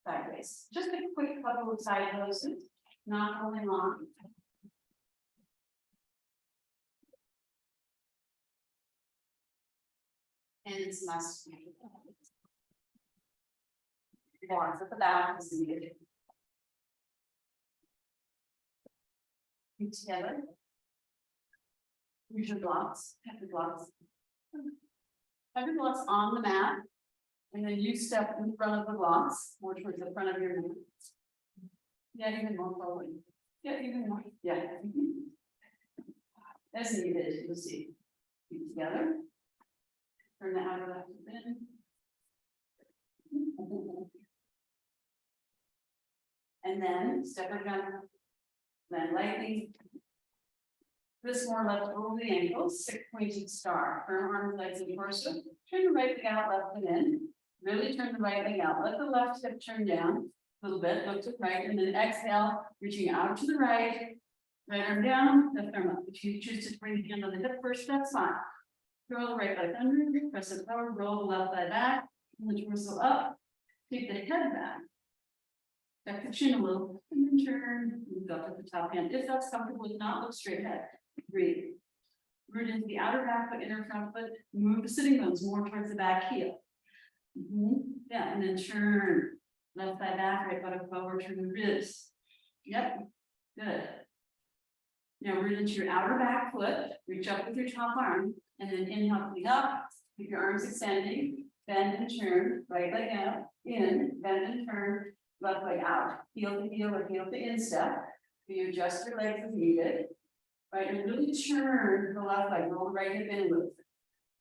Speaker 1: Sideways, just a quick couple of side poses, not only long. And it's must. Arms at the back is needed. Feet together. Use your blocks, have your blocks. Have your blocks on the mat. And then you step in front of the blocks, more towards the front of your mat. Yeah, even more forward. Yeah, even more, yeah. As needed, you'll see. Feet together. Turn the outer left in. And then step again. Then lightly. This more left over the ankles, 6-pointed star, firm arms, legs, and torso. Turn the right leg out, left and in. Really turn the right leg out. Let the left hip turn down a little bit, look to the right, and then exhale, reaching out to the right. Right arm down, left arm up. If you choose to bring the hand on the hip first, that's fine. Roll the right leg under, press it forward, roll the left leg back, and the torso up. Take the head back. Back the chin a little, and then turn, move up to the top hand. If that's comfortable, if not, look straight ahead. Breathe. Root into the outer back foot, inner front foot, move the sitting bones more towards the back heel. Yeah, and then turn left thigh back, right buttock forward, turn the ribs. Yep, good. Now root into your outer back foot, reach up with your top arm, and then inhale, feet up, keep your arms extending, bend and turn, right leg out, in, bend and turn, left leg out, heel to heel or heel to instep. You adjust your legs as needed. Right, and really turn the left leg, roll the right hip in,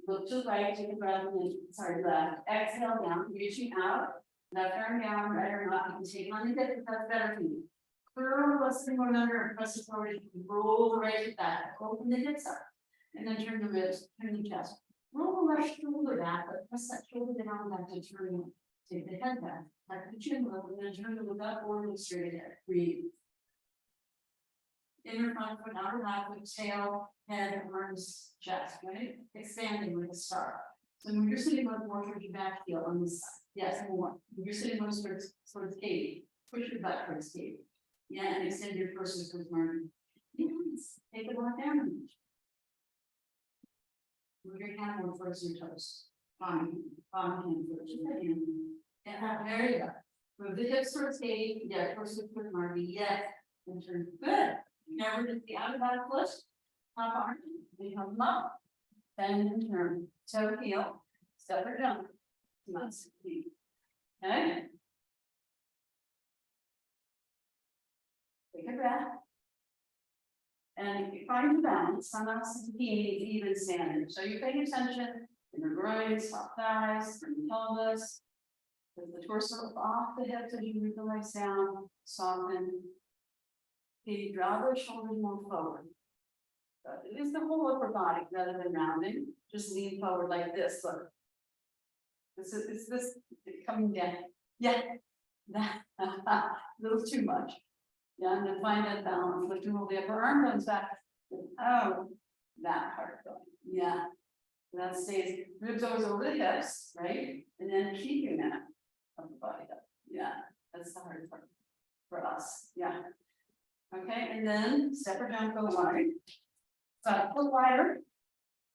Speaker 1: look to the right, take a breath, and then, sorry, left, exhale down, reaching out, left arm down, right arm up, you can take on the hip if that's better for you. Curl the sitting bone under and press it forward, roll the right hip back, open the hips up, and then turn the ribs, turn the chest. Roll the left shoulder back, but press that shoulder down back to turn, take the head back, like the chin level, and then turn to look up or look straight ahead, breathe. Inner front foot, outer back foot, tail, head, arms, chest, right? Expanding like a star. So when you're sitting on more towards your back heel on this side, yes, more. When you're sitting on towards Katie, push your butt towards Katie. Yeah, and extend your torso towards Martin. Yes, take a walk down. Move your hand more towards your toes. Bottom hand towards your head. Yeah, there you go. Move the hips towards Katie. Yeah, torso towards Marty. Yes, and turn. Good. Now we're just the outer back foot, top arm, we come up, bend and turn, toe heel, step or jump. Must be. Okay. Take a breath. And if you find the balance, some else is even standing. So you're paying attention in your groins, soft thighs, pelvis. With the torso off the hips as you move the legs down, soften. You draw those shoulders more forward. It is the whole upper body rather than rounding. Just lean forward like this. Look. This is this coming down. Yeah, that a little too much. Yeah, and then find that balance. Lift all the upper arm bones back. Oh, that part going. Yeah. That stays, ribs always over the hips, right? And then keeping that of the body up. Yeah, that's the hard part for us, yeah. Okay, and then step or jump, go wide. So a foot wider.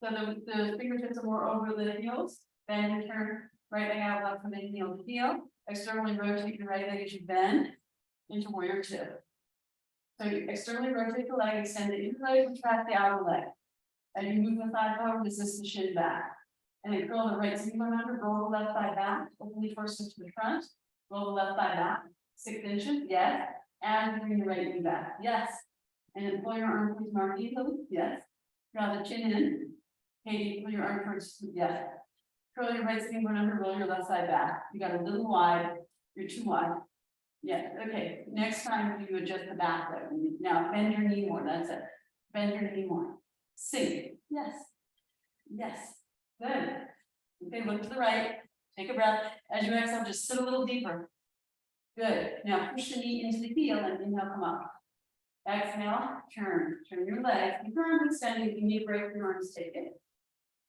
Speaker 1: So the fingertips are more over the heels, bend and turn right leg out, left from the heel to heel. Externally rotate your right leg as you bend into warrior two. So you externally rotate the leg, extend the inner leg, retract the outer leg. And you move the thigh forward, resist the shin back. And then curl the right single under, roll the left thigh back, open the torso to the front, roll the left thigh back, 6 inches, yes. And bring your right knee back, yes. And then pull your arm towards marquee loop, yes. Draw the chin in. Katie, pull your arm towards, yes. Curl your right single under, roll your left side back. You got a little wide, you're too wide. Yeah, okay, next time you adjust the back leg. Now bend your knee more, that's it. Bend your knee more. Sink, yes. Yes, good. Okay, look to the right, take a breath. As you exhale, just sit a little deeper. Good, now push the knee into the heel and inhale, come up. Exhale, turn your legs, keep your arms extended. If you need a break, your arms take it.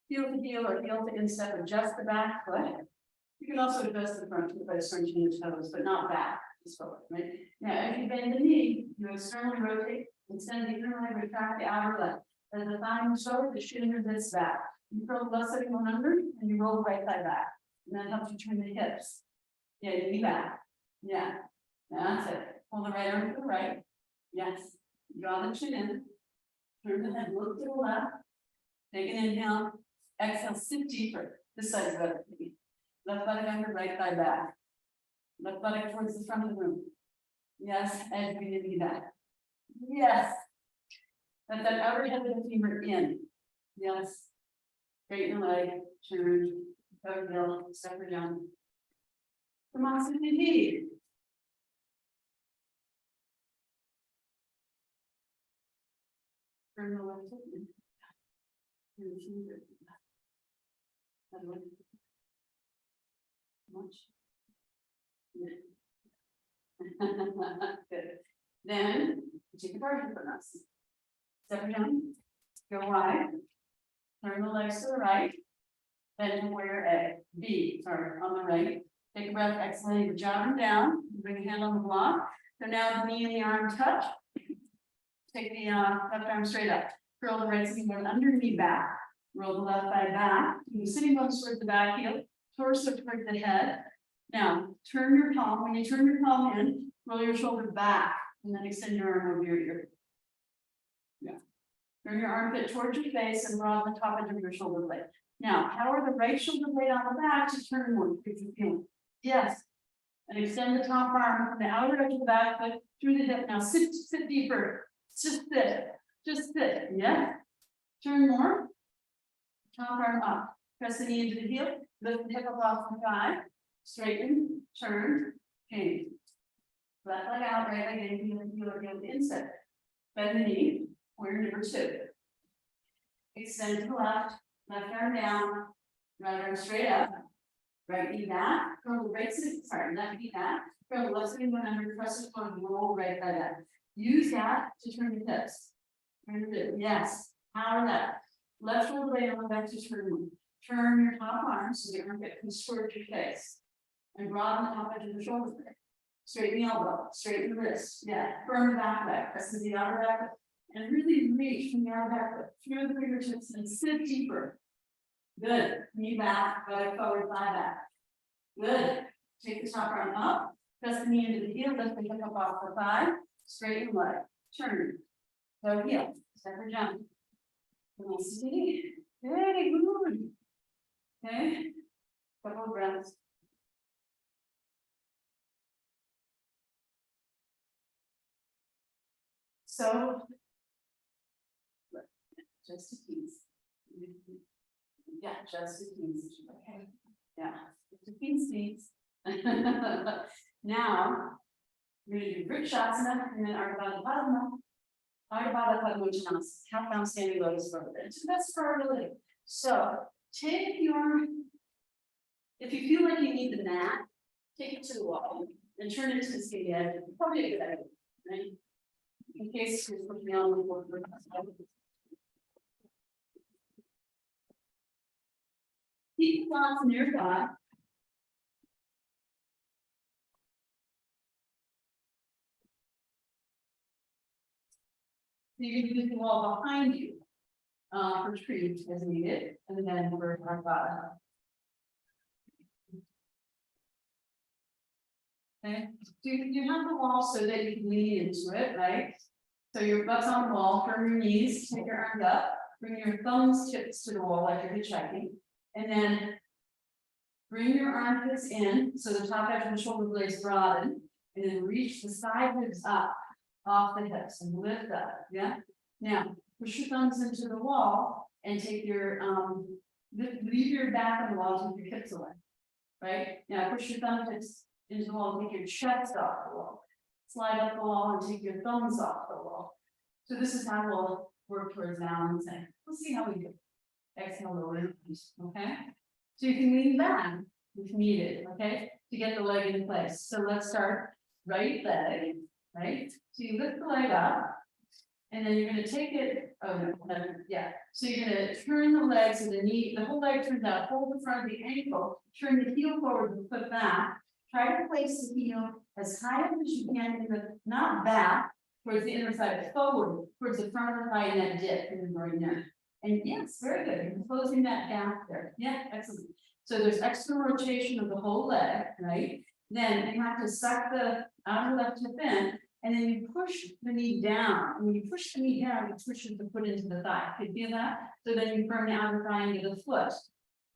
Speaker 1: Heel to heel or heel to instep, adjust the back foot. You can also adjust the front foot by scrunching your toes, but not back, just forward, right? Now, as you bend the knee, you externally rotate, extend the inner leg, retract the outer leg. As the thigh moves forward, the shin resists back. You curl the left side one under, and you roll the right thigh back. And that helps you turn the hips. Yeah, your knee back. Yeah, that's it. Pull the right arm to the right. Yes, draw the chin in. Turn the head, look to the left. Take an inhale. Exhale, sit deeper. This side is better. Left buttock under, right thigh back. Left buttock towards the front of the room. Yes, and bring the knee back. Yes. Let that outer head of the femur in. Yes. Straighten the leg, turn, over hill, step her down. Come on, sit in knee. Turn the left foot in. Turn the finger. That way. Much. Good. Then take a version from us. Step down, go wide, turn the legs to the right, then to warrior A, B, sorry, on the right. Take a breath, exhale, jog them down, bring your hand on the block. So now the knee and the arm touch. Take the left arm straight up, curl the right sitting bone under, knee back, roll the left thigh back, you sitting bones towards the back heel, torso towards the head. Now, turn your palm, when you turn your palm in, roll your shoulder back, and then extend your arm over your ear. Yeah. Turn your armpit towards your face and roll the top edge of your shoulder blade. Now, power the right shoulder blade on the back to turn more, if you feel it. Yes. And extend the top arm from the outer edge of the back foot through the hip. Now, sit deeper. Just sit. Just sit. Yeah. Turn more. Top arm up. Press the knee into the heel. Lift the hip up off the thigh. Straighten. Turn. Change. Left leg out, right leg in, heel to inside. Bend the knee. Warrior number 2. Extend to the left arm down, right arm straight up, right knee back, curl the right side, sorry, left knee back, curl the left side one under, press the front, roll right by that. Use that to turn your hips. Turn the hip, yes, power that. Left shoulder blade on the back to turn. Turn your top arm so the armpit comes towards your face. And broaden the top edge of the shoulder blade. Straighten the elbow, straighten the wrist, yeah, firm the back leg, press the outer back. And really reach from the outer back foot through the fingertips and sit deeper. Good. Knee back, buttock forward, thigh back. Good. Take the top arm up, press the knee into the heel, lift the hip up off the thigh, straighten leg, turn. Go heel, step or jump. Nice and easy. Very good. Okay. Couple of breaths. So. Just a piece. Yeah, just a piece. Okay. Yeah, just a piece. Now, we're gonna do Vrikshasana and then Ardha Padma. Ardha Padma, half bound standing lotus forward. So that's for our living. So take your, if you feel like you need the mat, take it to the wall and turn it to the skinny edge. Probably a good idea, right? In case you're putting me on the board. Keep the thoughts nearby. So you can use the wall behind you. For trees as needed, and then for our bottom. Okay, do you have the wall so that you can lean into it, right? So your butt's on the wall, firm your knees, take your arms up, bring your thumbs tips to the wall like you're hitchhiking, and then. Bring your armpits in, so the top edge of the shoulder blades broaden, and then reach the side ribs up off the hips and lift up, yeah? Now, push your thumbs into the wall and take your, leave your back on the wall, take your hips away. Right, now push your thumbs into the wall, and take your chest off the wall. Slide up the wall and take your thumbs off the wall. So this is how we'll work towards balancing. We'll see how we do. Exhale, lower, okay? So you can lean back if needed, okay, to get the leg in place. So let's start right leg, right? So you lift the leg up. And then you're gonna take it, oh, no, yeah, so you're gonna turn the legs and the knee, the whole leg turns out, hold the front of the ankle, turn the heel forward and foot back. Try to place the heel as high up as you can in the, not back, towards the inner side, forward, towards the front of the thigh and that dip in the groin there. And yes, very good, you're closing that gap there, yeah, excellent. So there's extra rotation of the whole leg, right? Then you have to suck the outer left hip in. And then you push the knee down. When you push the knee down, you push the foot into the thigh. Can you feel that? So then you firm the outer thigh into the foot,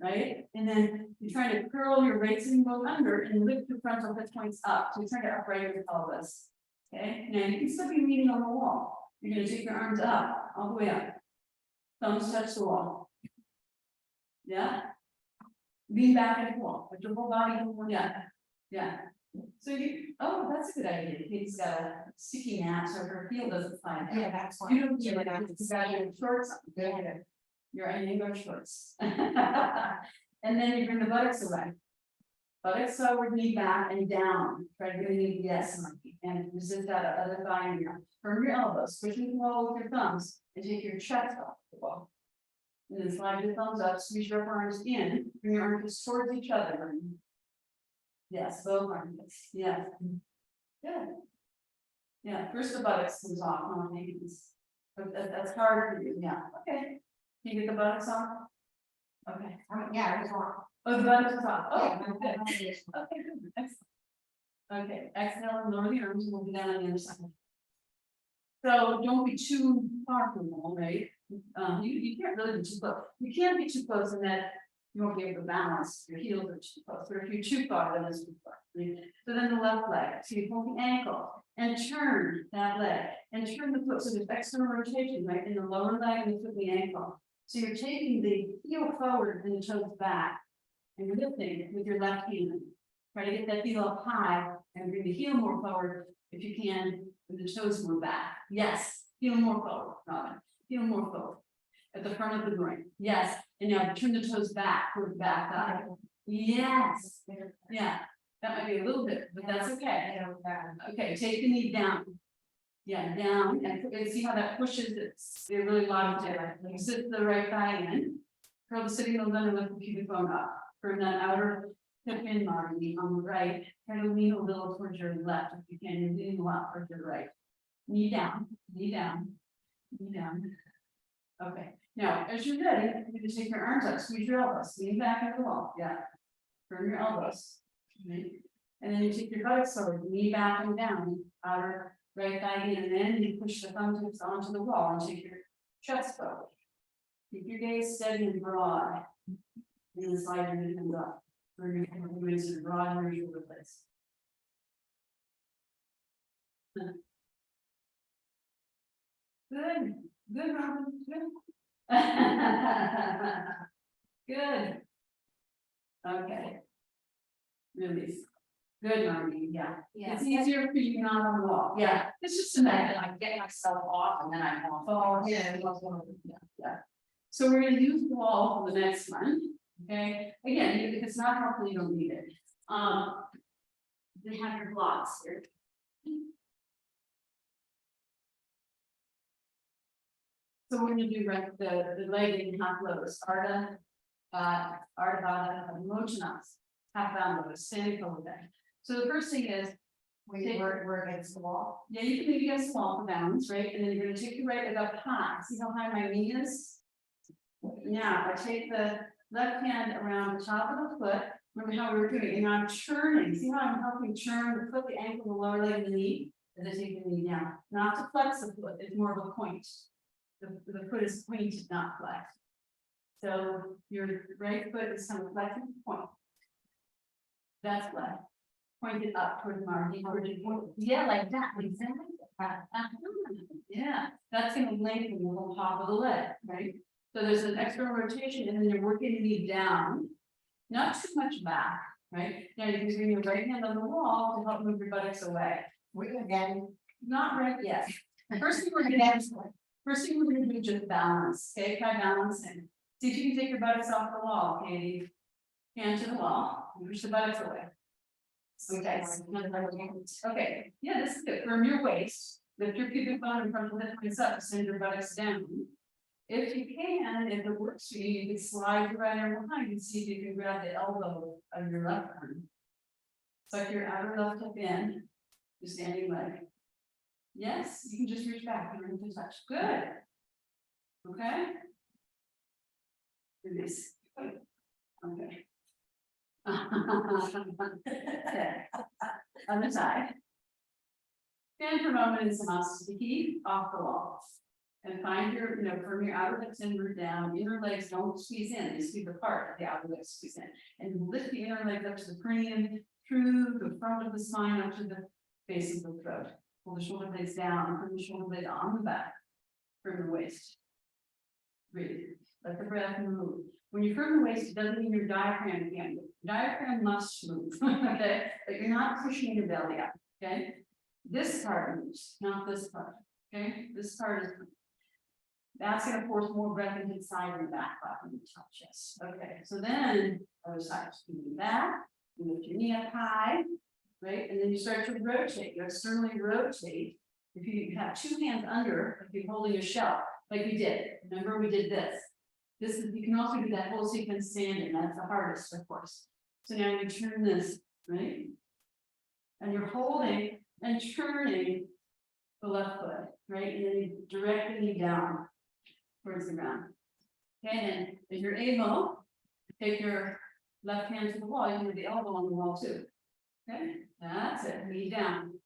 Speaker 1: right? And then you try to curl your right sitting bone under and lift the frontal hip points up. So you're trying to upright your pelvis. Okay, now you can still be leaning on the wall. You're going to take your arms up, all the way up. Thumbs touch the wall. Yeah. Lean back and wall, with your whole body. Yeah. Yeah. So you, oh, that's a good idea. Kate's got a sticky mat so her heel doesn't fly down.
Speaker 4: Yeah, that's why.
Speaker 1: You don't need it, you got your shorts, on. Your Ingo shorts. And then you bring the buttocks away. Buttocks forward, knee back and down. Try to get a knee, yes, and resist that other thigh in here. Firm your elbows, pushing the wall with your thumbs, and take your chest off the wall. And then slide your thumbs up, squeeze your arms in, bring your arms towards each other. Yes, both arms, yeah. Good. Yeah, first the buttocks comes off, no, maybe this, but that's hard for you, yeah, okay. Can you get the buttocks off? Okay.
Speaker 4: Yeah, it's wrong.
Speaker 1: Oh, the buttocks is off, oh,
Speaker 4: Yeah,
Speaker 1: good. Okay, good, excellent. Okay, exhale and lower the arms, and we'll be down on the other side. So don't be too far from the wall, right? You can't really be too close. You can't be too close in that you won't be able to balance, your heels are too close, but if you're too far, then it's too far. Right? So then the left leg, so you hold the ankle and turn that leg and turn the foot, so there's external rotation, right, in the lower leg and the foot and the ankle. So you're taking the heel forward and the toes back and you're lifting with your left hand. Try to get that heel up high and bring the heel more forward if you can, with the toes more back. Yes, heel more forward, Robin, heel more forward. At the front of the groin, yes, and now turn the toes back toward the back thigh. Yes, yeah, that might be a little bit, but that's okay. Okay, take the knee down. Yeah, down, and see how that pushes it, they're really locked in. You sit the right thigh in, curl the sitting bones under, lift the pubic bone up. Bring that outer hip in, Marty, on the right, try to lean a little towards your left if you can, you're leaning a lot towards your right. Knee down, knee down, knee down. Okay, now, as you're ready, you're gonna take your arms up, squeeze your elbows, lean back at the wall, yeah. Firm your elbows. Right? And then you take your buttocks forward, knee back and down, outer right thigh in, and then you push the thumbs onto the wall and take your chest forward. Keep your gaze steady and broad. And then slide your hands up. Bring your hands to the broad and reach over place. Good, good, Robin, good. Good. Okay. Release. Good, Marty, yeah.
Speaker 3: Yeah.
Speaker 1: It's easier for you not on the wall, yeah, it's just a matter.
Speaker 3: I get myself off and then I fall.
Speaker 1: Oh, yeah. Yeah. So we're gonna use the wall for the next one, okay? Again, if it's not helpful, you don't need it. They have your blocks here. So we're gonna do right the leg in half lotus, Arda.
Speaker 2: Ardavada Mochanas, half bound with standing over there. So the first thing is,
Speaker 4: We're against the wall.
Speaker 2: yeah, you can be against the wall for balance, right? And then you're gonna take your right leg up high. See how high my knee is? Now, I take the left hand around the top of the foot. Remember how we were doing, and I'm churning. See how I'm helping churn the foot, the ankle, the lower leg, and the knee? And then take the knee down. Not to flex the foot, it's more of a point. The foot is pointed, not flexed. So your right foot is kind of flexing point. That's left. Pointed up toward the margin. Yeah, like that, exactly. Yeah, that's gonna lengthen the whole top of the leg, right? So there's an external rotation and then you're working the knee down, not too much back, right? Now you can bring your right hand on the wall to help move your buttocks away.
Speaker 4: We're again.
Speaker 2: Not right yet. First thing we're gonna do is just balance, okay? Try balancing. See if you can take your buttocks off the wall, Katie. Hand to the wall, push the buttocks away. Okay, okay, yeah, this is good. From your waist, lift your pubic bone in front of the hips up, send your buttocks down. If you can, if it works for you, you can slide your right arm behind and see if you can grab the elbow of your left arm. Suck your outer left hip in, your standing leg. Yes, you can just reach back and reach touch. Good. Okay. Do this. Okay. Okay. Other side. Stand for a moment in Samasthiti off the wall. And find your, from your outer legs and root down, inner legs don't squeeze in, they squeeze apart, the outer legs squeeze in. And lift the inner legs up to the perineum, through the front of the spine, up to the base of the throat. Pull the shoulder blades down, from the shoulder blade on the back, from the waist. Breathe, let the breath move. When you firm the waist, it doesn't mean your diaphragm can't move. Diaphragm must move, okay? But you're not pushing your belly up, okay? This part moves, not this part, okay? This part is. That's gonna force more breath into the side and the back body and the top chest. Okay, so then other side, you do that, you lift your knee up high, right? And then you start to rotate, you externally rotate. If you have two hands under, if you're holding a shell, like we did, remember we did this. This is, you can also do that whole sequence standing, that's the hardest, of course. So now you turn this, right? And you're holding and turning the left foot, right? And then you direct the knee down towards the ground. Okay, and if you're able, take your left hand to the wall, you can do the elbow on the wall too. Okay, that's it, knee down.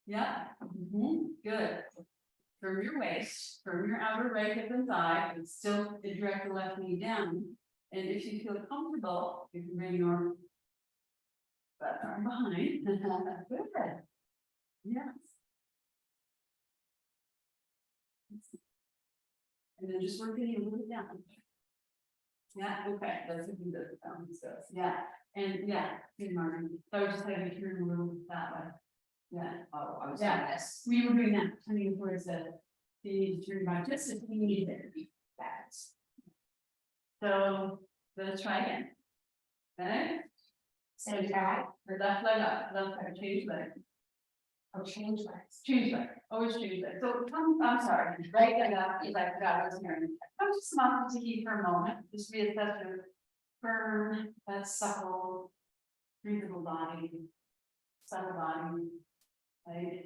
Speaker 2: Yeah, good. From your waist, from your outer right hip and thigh, and still direct the left knee down. And if you feel comfortable, you can bring your left arm behind. Good. Yes. And then just work it a little bit down. Yeah, okay, that's a good stuff. Yeah, and yeah, good Martin. So I was just having to turn a little that way. Yeah.
Speaker 3: Oh, I was
Speaker 2: Yeah.
Speaker 3: on this.
Speaker 2: We were doing that, turning towards the turn back, just if we need it to be fast. So let's try again. Okay,
Speaker 4: Say that,
Speaker 2: or left leg up, left leg, change leg,
Speaker 4: I'll change legs.
Speaker 2: change leg, always change leg. So I'm sorry, right leg up, if I forgot I was here. I was just not to keep for a moment, just reassess your firm, supple, breathable body, supple body. Right?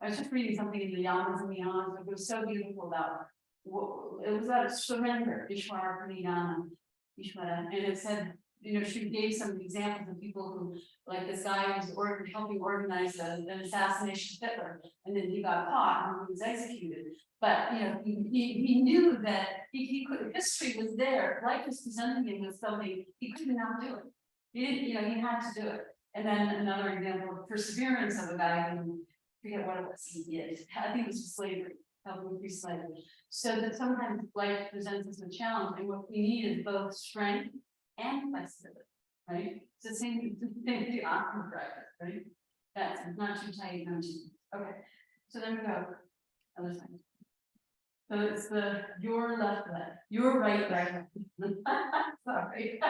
Speaker 2: I was just reading something in the Yamas and the Yamas, it was so beautiful about, it was about surrender, Ishwara Pranidhana, Ishwara, and it said, she gave some examples of people who, like this guy who was helping organize an assassination of Hitler, and then he got caught and he was executed. But, he knew that he could, history was there, life was presenting him with something, he could not do it. He didn't, he had to do it. And then another example of perseverance of a guy who, I forget what it was he did, I think it was slavery, helping free slavery. So that sometimes life presents us with challenge, and what we need is both strength and flexibility, right? It's the same thing, the optimal practice, right? That's not too tight, not too, okay. So then we go, other side. So it's your left leg, your right leg. Sorry.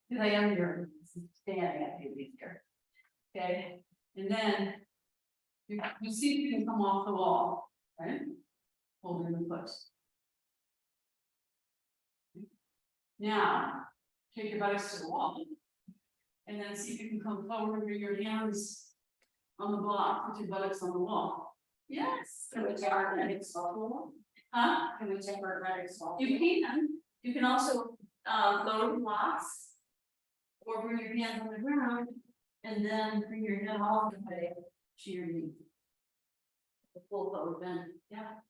Speaker 2: Because I am your standing at the here. Okay, and then you see if you can come off the wall, right? Holding the foot.
Speaker 1: Now, take your buttocks to the wall. And then see if you can come forward with your hands on the block, with your buttocks on the wall. Yes.
Speaker 3: Can we take our legs off the wall?
Speaker 1: Huh?
Speaker 3: Can we take our legs off?
Speaker 1: You can also, lower the blocks. Or bring your hands on the ground, and then bring your head all the way to your knee. The full forward bend, yeah.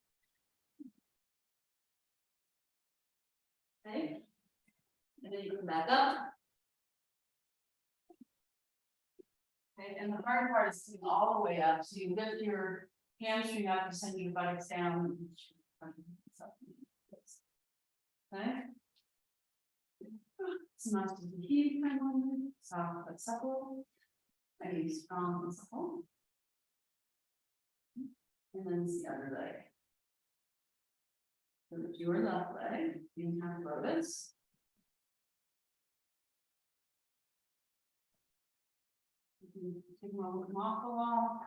Speaker 1: Okay. And then you come back up. Okay, and the hard part is sitting all the way up, so you lift your hamstring up and send your buttocks down. Okay. It's nice to be here for a moment, soft but supple. Maybe strong and supple. And then it's the other leg. So if your left leg, you can have lotus. Take them over, come off the wall.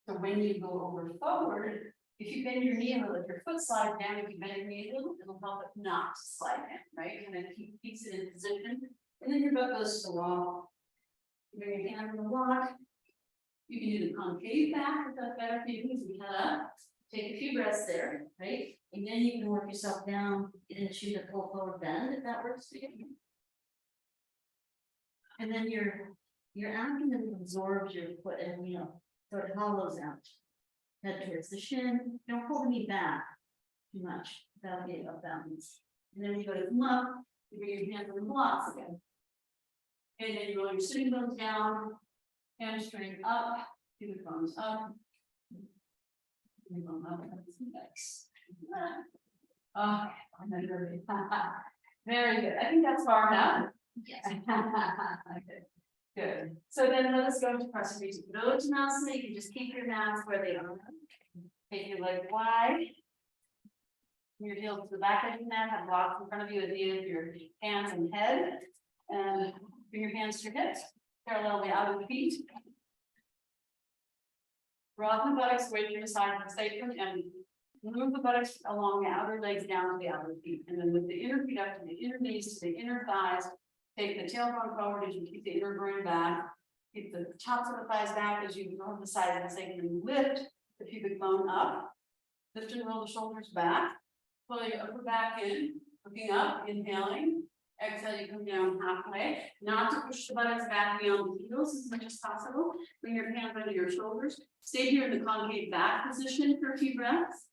Speaker 1: So when you go over forward, if you bend your knee a little, if your foot slides down, if you bend your knee a little, it'll help it not to slide down, right? And then keeps it in position, and then your butt goes to the wall. Bring your hand on the block. You can do the concave back if that's better for you, because we head up. Take a few breaths there, right? And then you can work yourself down into the full forward bend if that works for you. And then your abdomen absorbs your foot and so it hollows out. Head towards the shin, don't pull the knee back too much, that'll get up balance. And then when you go to come up, you bring your hands on the blocks again. And then you roll your sitting bones down, hamstring up, pubic bones up. Pubic bone up, nice. Very good, I think that's far enough.
Speaker 3: Yes.
Speaker 1: Okay, good. So then let us go to Prasarita. You can just keep your hands where they are. Take your leg wide. Your heels to the back of your mat, have blocks in front of you at the end of your hands and head. And bring your hands to your hips, parallel the outer feet. Broaden the buttocks away from the side of the sacrum and move the buttocks along the outer legs down to the outer feet. And then with the inner feet up to the inner knees to the inner thighs. Take the tailbone forward as you keep the inner groin back. Keep the tops of the thighs back as you go to the side of the sacrum. Lift the pubic bone up. Lift and roll the shoulders back. Pull your upper back in. Looking up, inhaling. Exhale, you come down halfway. Not to push the buttocks back beyond the heels as much as possible. Bring your hands under your shoulders. Stay here in the concave back position for a few breaths.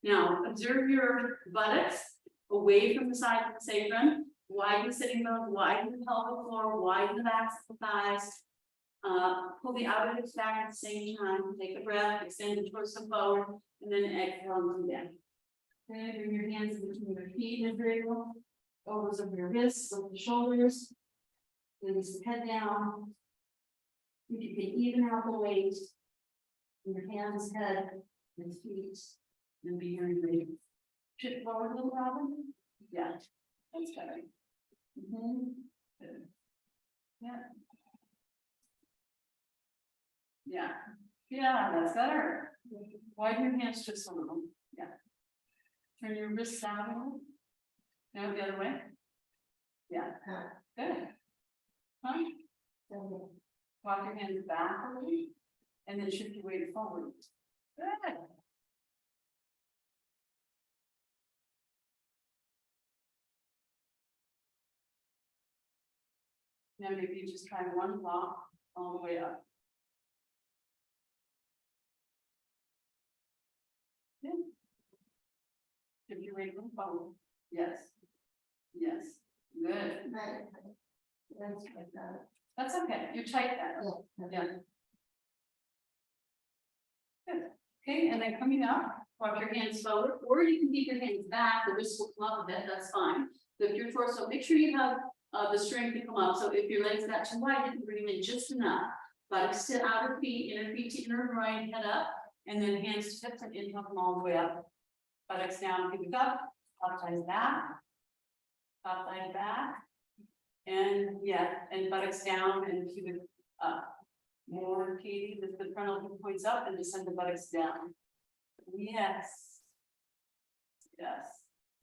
Speaker 1: Now, observe your buttocks away from the side of the sacrum. Widen the sitting bones, widen the pelvic floor, widen the backs of the thighs. Pull the outer hips back at the same time. Take a breath, extend the torso forward, and then exhale and come down. Okay, bring your hands in between your feet and drapery. Elbows over your wrists, over the shoulders. Release the head down. You can even out the weight. In your hands, head, and feet, and be here and breathe. Shift forward a little, Robin. Yeah, that's better. Good. Yeah. Yeah, that's better. Widen your hands just a little. Yeah. Turn your wrists out a little. Now the other way. Yeah. Good. Huh? Walk your hands back a little. And then shift your weight forward. Good. Now maybe you just try one block all the way up. Yeah. Shift your weight forward. Yes. Yes. Good. That's okay. You're tight now. Yeah. Good. Okay, and then coming up, walk your hands forward, or you can keep your hands back, the wrists will come up a bit, that's fine. Lift your torso, make sure you have the strength to come up. So if your legs got too wide, you can bring them in just enough. Buttocks to outer feet, inner feet to inner groin, head up, and then hands to hips and inhale them all the way up. Buttocks down, pubic up, top thighs back, top thighs back, and yeah, and buttocks down and pubic up. More, Katie, lift the frontal hip points up and descend the buttocks down. Yes. Yes.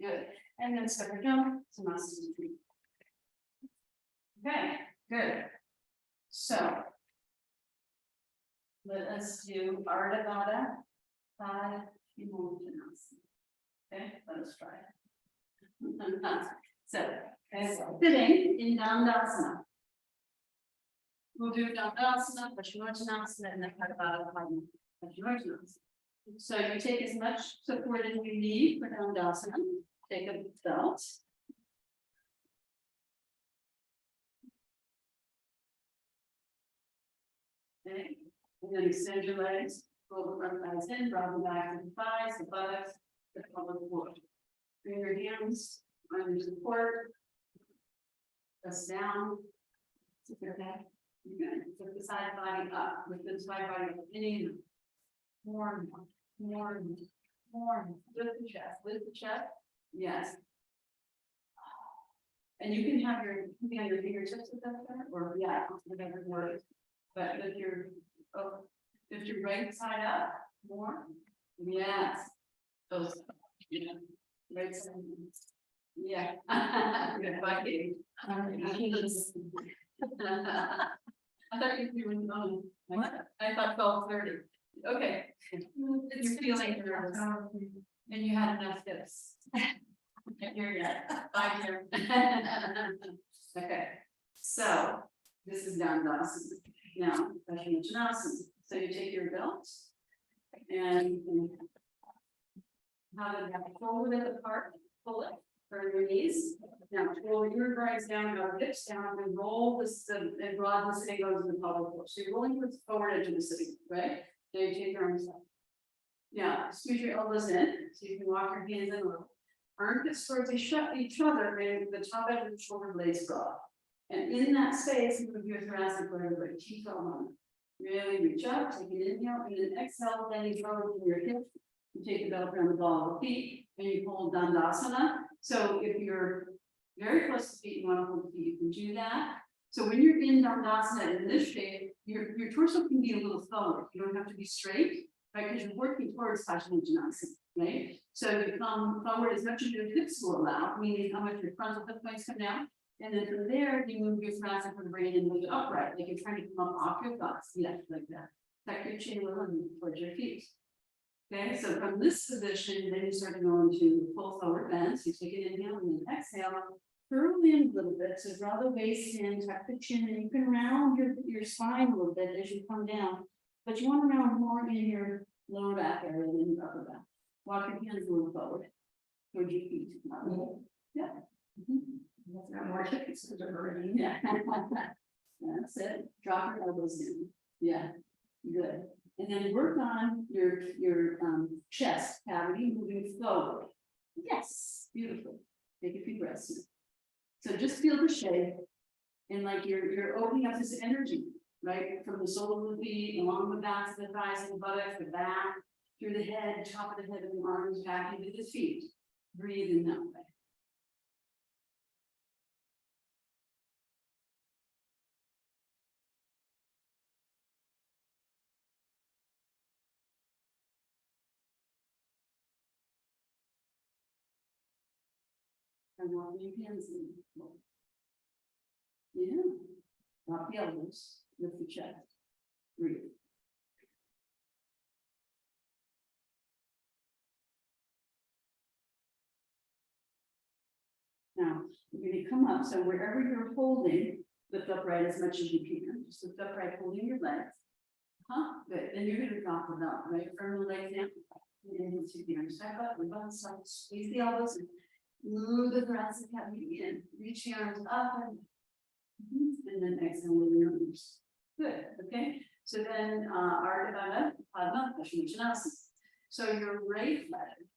Speaker 1: Good, and then separate jump, Samasana. Okay, good. So. Let us do Ardha Vada, five emotions. Okay, let us try it. So, as sitting in Dandasana. We'll do Dandasana, Paschimottanasana, and then Ardha Vada, Paschimottanasana. So you take as much support as you need for Dandasana. Take a belt. Okay, and then extend your legs, roll the front thighs in, draw them back to the thighs, the buttocks, the pelvic floor. Bring your hands on your support. Press down. You're good. Flip the side body up, lift the side body up, in. More and more, more. Lift the chest, yes. And you can have your, fingertips with that there, or yeah, whatever works. But if you're, if your right side up, more, yes. Those, right side. Yeah. Good, Viking. I thought you were on. What? I thought 12:30. Okay. You're feeling nervous. And you had enough tips. Here yet, 5 years. Okay, so this is Dandasana. Now, Paschimottanasana. So you take your belt and you can have it fold it apart, pull it for your knees. Now roll your grides down, your hips down, and roll this and broaden the sitting bones in the pelvic floor. So you're rolling with the forward edge of the sitting, right? Now you take your arms up. Now squeeze your elbows in, so you can walk your hands in a little. Armpits towards each other, and the top edge of the shoulder blades broad. And in that space, move your thoracic vertebrae, keep on. Really reach up, take an inhale, and then exhale, then you draw from your hip. You take the belt around the ball of the feet, and you hold Dandasana. So if you're very close to feet, you want to hold the feet, you can do that. So when you're in Dandasana in this shape, your torso can be a little forward. You don't have to be straight, right? Because you're working towards Paschimottanasana, right? So you come forward as much as your hips will allow, meaning how much your frontal hip points come down. And then from there, you move your thoracic vertebrae and move it upright, like you're trying to come up off your butts. Yeah, like that. Tuck your chin a little and move towards your feet. Okay, so from this position, then you start to go into full forward bend. So you take an inhale and then exhale. Curl in a little bit. So draw the waist in, tuck the chin, and you can round your spine a little bit as you come down. But you want to round more in your lower back area than your upper back. Walk your hands a little forward towards your feet. Yeah. Got more chickens because they're already. Yeah. That's it. Drop your elbows in. Yeah. Good. And then work on your chest cavity moving forward. Yes. Beautiful. Take a few breaths. So just feel the shape. And like you're opening up this energy, right? From the sole of the feet, along the backs of the thighs and the buttocks, the back, through the head, top of the head and the arms, back into the feet. Breathe in that way. And walk your hands in. Yeah. Drop the elbows, lift the chest. Breathe. Now, you're going to come up, so wherever you're holding, lift upright as much as you can. Just lift upright, holding your legs. Good. Then you're going to drop them out, right? Firm the legs down. And then take the arms back up, the buttons up, squeeze the elbows, and move the thoracic cavity in. Reach the arms up and then exhale with your arms. Good. Okay. So then Ardha Vada, Padma, Paschimottanasana. So your right leg,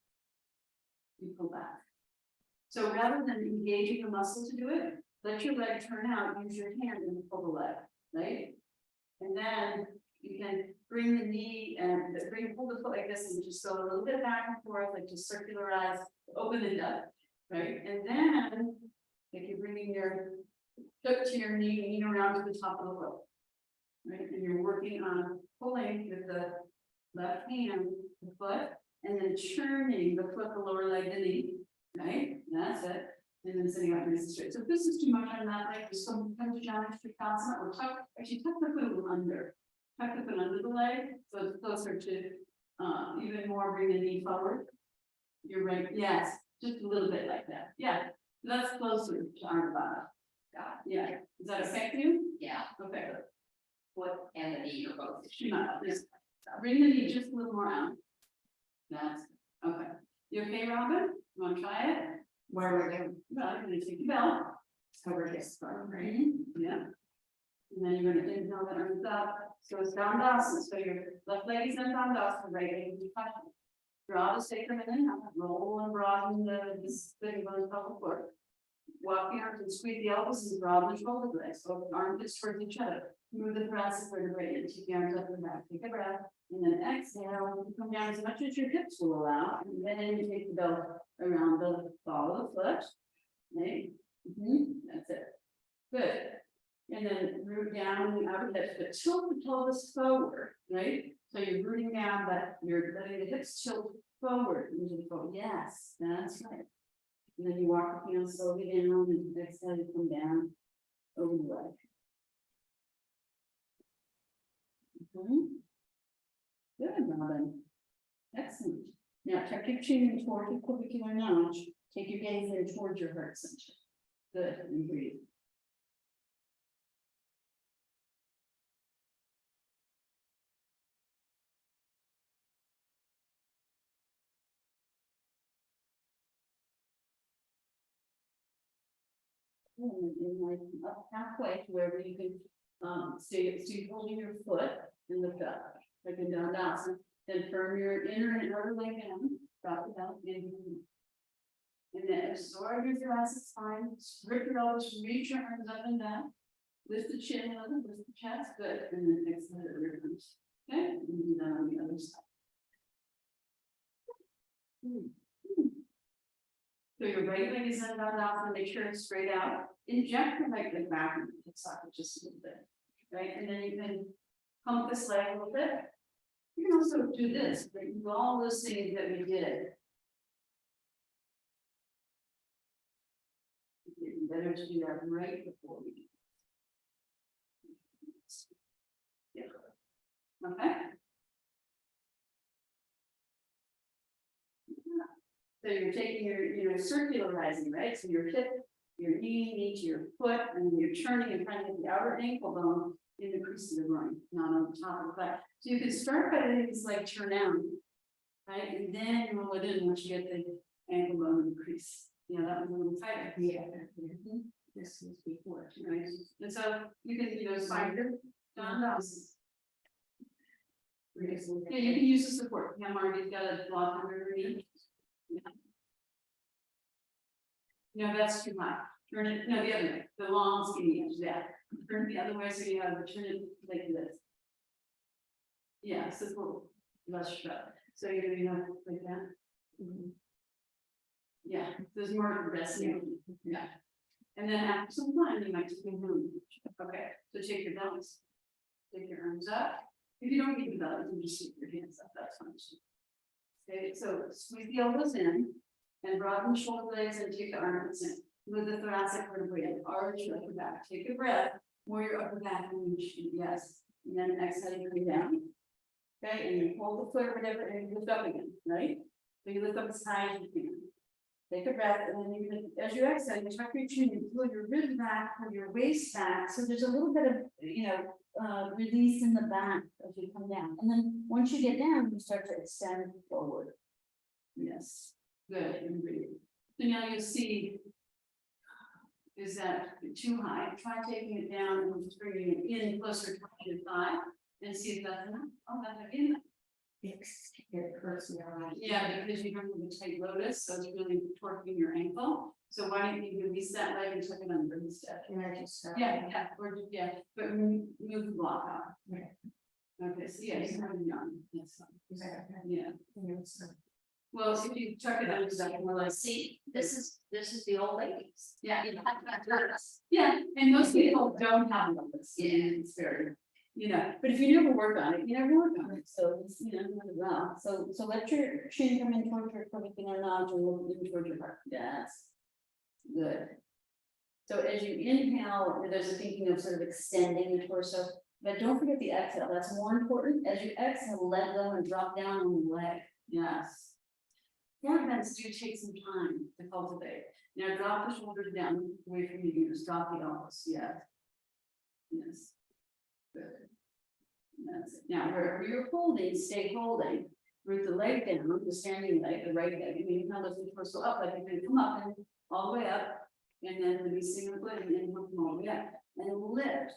Speaker 1: you pull back. So rather than engaging the muscle to do it, let your leg turn out, use your hand and pull the leg, right? And then you can bring the knee and pull the foot like this and just go a little bit back and forth, like just circularize, open it up, right? And then if you're bringing your foot to your knee, lean around to the top of the foot, right? And you're working on pulling with the left hand, the foot, and then churning the foot, the lower leg, the knee. Right, that's it, and then sitting up nice and straight, so if this is too much on that leg, just come to down to Trikonasana, or actually tuck the foot a little under. Tuck the foot under the leg, so it's closer to, even more, bring the knee forward. You're right, yes, just a little bit like that, yeah, that's closer to Ardha.
Speaker 3: Got
Speaker 1: Yeah, does that affect you?
Speaker 3: Yeah,
Speaker 1: Okay,
Speaker 3: foot and the knee are both.
Speaker 1: Yes. Bring the knee just a little more out. That's, okay. You okay, Robin? You wanna try it?
Speaker 4: Where we're doing,
Speaker 1: Well, you're gonna take the belt.
Speaker 4: cover this part, right?
Speaker 1: Yeah. And then you're gonna inhale that arms up, so it's Dandasana, so your left leg is in Dandasana, right leg is touching. Draw the sacrum in and out, roll and broaden this thing on the pelvic floor. Walk the arms and squeeze the elbows and broaden the shoulder blades, so the armpits towards each other. Move the thoracic vertebrae and take the arms up and back, take a breath, and then exhale, come down as much as your hips will allow, and then you take the belt around the ball of the foot. Okay, that's it. Good. And then root down the outer hips, but tilt the pelvis forward, right? So you're rooting down, but you're letting the hips tilt forward into the floor. Yes, that's right. And then you walk the hands slowly down and exhale, you come down over the leg. Good, Robin. Excellent. Now tuck your chin toward your clavicular notch. Take your gaze in towards your heart center. Good, and breathe. And like up halfway to wherever you can, stay holding your foot and lift up, like in Dandasana, then firm your inner and outer leg down, drop it down, and then absorb your thoracic spine, grip your elbows, reach your arms up and down, lift the chin, lift the chest, good, and then exhale it reverse. Okay, and do that on the other side. So your right leg is in Dandasana, make sure it's straight out. Inject your right leg back into the socket just a little bit, right? And then you can pump this leg a little bit. You can also do this, but do all those things that we did. It's better to do that right before we. Yeah. Okay. So you're taking your circularizing, right? So your hip, your knee to your foot, and you're turning and trying to get the outer ankle bone in the crease of the groin, not on the top of the butt. So you can start by letting this leg turn out, right? And then roll it in once you get the ankle bone in the crease. Yeah, that one's a little tighter. Yeah. This was before, right? And so you can, find your Dandasana. Yeah, you can use the support. Yeah, Marty's got a block under her knee. No, that's too high. Turn it, no, the other way, the long skinny edge, yeah. Turn it the other way, so you have to turn it like this. Yeah, so it's a little less shut. So you're gonna have like that. Yeah, there's more resting. Yeah. And then after some time, you might just be moving. Okay, so take your balance. Take your arms up. If you don't need the belly, you can just keep your hands up, that's fine. Okay, so squeeze the elbows in and broaden the shoulder blades and take the arms in. Move the thoracic vertebrae and arch your upper back. Take a breath, more your upper back and yes. And then exhale, you come down. Okay, and you hold the foot or whatever and lift up again, right? So you lift up as high as you can. Take a breath, and then you can, as you exhale, you tuck your chin, you pull your ribs back, pull your waist back. So there's a little bit of, release in the back as you come down. And then once you get down, you start to extend forward. Yes, good, and breathe. So now you see, is that too high? Try taking it down and just bringing it in closer to your thigh and see if that's enough. Oh, that's in.
Speaker 4: It hurts me around.
Speaker 1: Yeah, because you have the tight lotus, so it's really torquing your ankle. So why don't you release that leg and tuck it under instead?
Speaker 4: And I just.
Speaker 1: But move the block out.
Speaker 4: Yeah.
Speaker 1: Okay, so yeah, you have it young, that's fine. Yeah,
Speaker 4: Yes.
Speaker 1: well, if you tuck it under that, more like,
Speaker 3: See, this is the old ladies.
Speaker 1: yeah,
Speaker 3: You know,
Speaker 1: yeah, and most people don't have lotus. Yeah, it's very, You know, but if you never work on it, you never work on it, so it's, you know, not well, so let your chin come in towards your clavicular nodule, in towards your heart, yes. Good. So as you inhale, there's a thinking of sort of extending the torso, but don't forget the exhale, that's more important, as you exhale, let go and drop down on the leg, yes. Front bends do take some time to cultivate, now drop the shoulders down, away from the ears, drop the elbows, yes. Yes. Good. That's it. Now, wherever you're holding, stay holding. Root the leg down, the standing leg, the right leg. You mean kind of lift the torso up, like you're gonna come up and all the way up. And then releasing the foot and then come all the way up. And lift.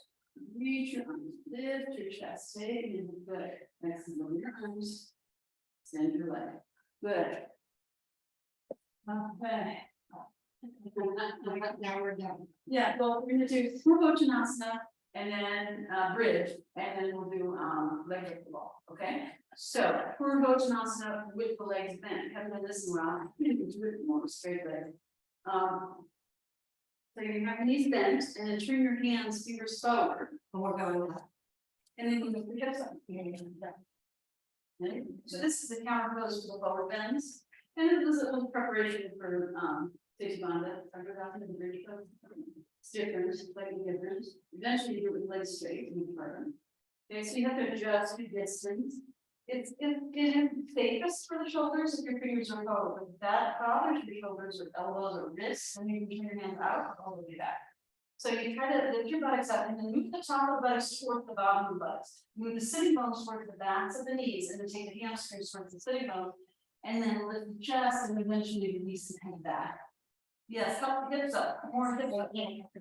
Speaker 1: Reach your arms, lift your chest, stay in the good. Exhale your arms. Extend your leg. Good. Okay.
Speaker 4: Now we're done.
Speaker 1: Yeah, well, we're gonna do Purvottanasana and then bridge, and then we'll do leg lift wall, okay? So Purvottanasana with the legs bent, haven't done this in a while, you can do it more straight leg. So you have your knees bent and then turn your hands, fingers forward.
Speaker 4: And we're going up.
Speaker 1: And then you lift your hips up. Okay? So this is the counter pose for the lower bends. And it was a little preparation for Stacey Bonda. I forgot the bridge pose. It's different, it's slightly different. Eventually you do it with legs straight and firm. Okay, so you have to adjust your distance. It is safest for the shoulders if your fingers are forward. If that bothers your shoulders or elbows or wrists, then you can turn your hands out all the way back. So you try to lift your buttocks up and then move the top of the buttocks towards the bottom of the buttocks. Move the sitting bones towards the backs of the knees and then take the hamstrings towards the sitting bone. And then lift the chest and eventually release the head back. Yes, help the hips up, more hips up.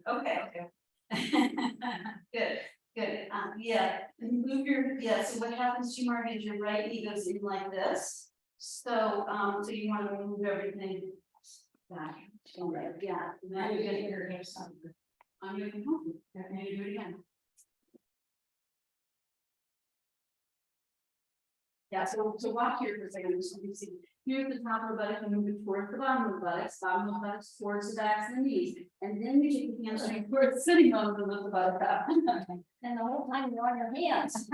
Speaker 1: Okay. Good. Good, yeah, and move your, yeah, so what happens to you, Mark, is your right knee goes in like this. So, so you want to move everything back. All right, yeah. Now you're gonna hear yourself. I'm gonna come home. You're gonna do it again. Yeah, so walk here for a second, just so you can see. Here's the top of the buttock and move it towards the bottom of the buttocks, bottom of the buttocks towards the backs and the knees. And then you take the hamstring towards the sitting bones and lift the buttock up.
Speaker 4: And the whole time you're on your hands.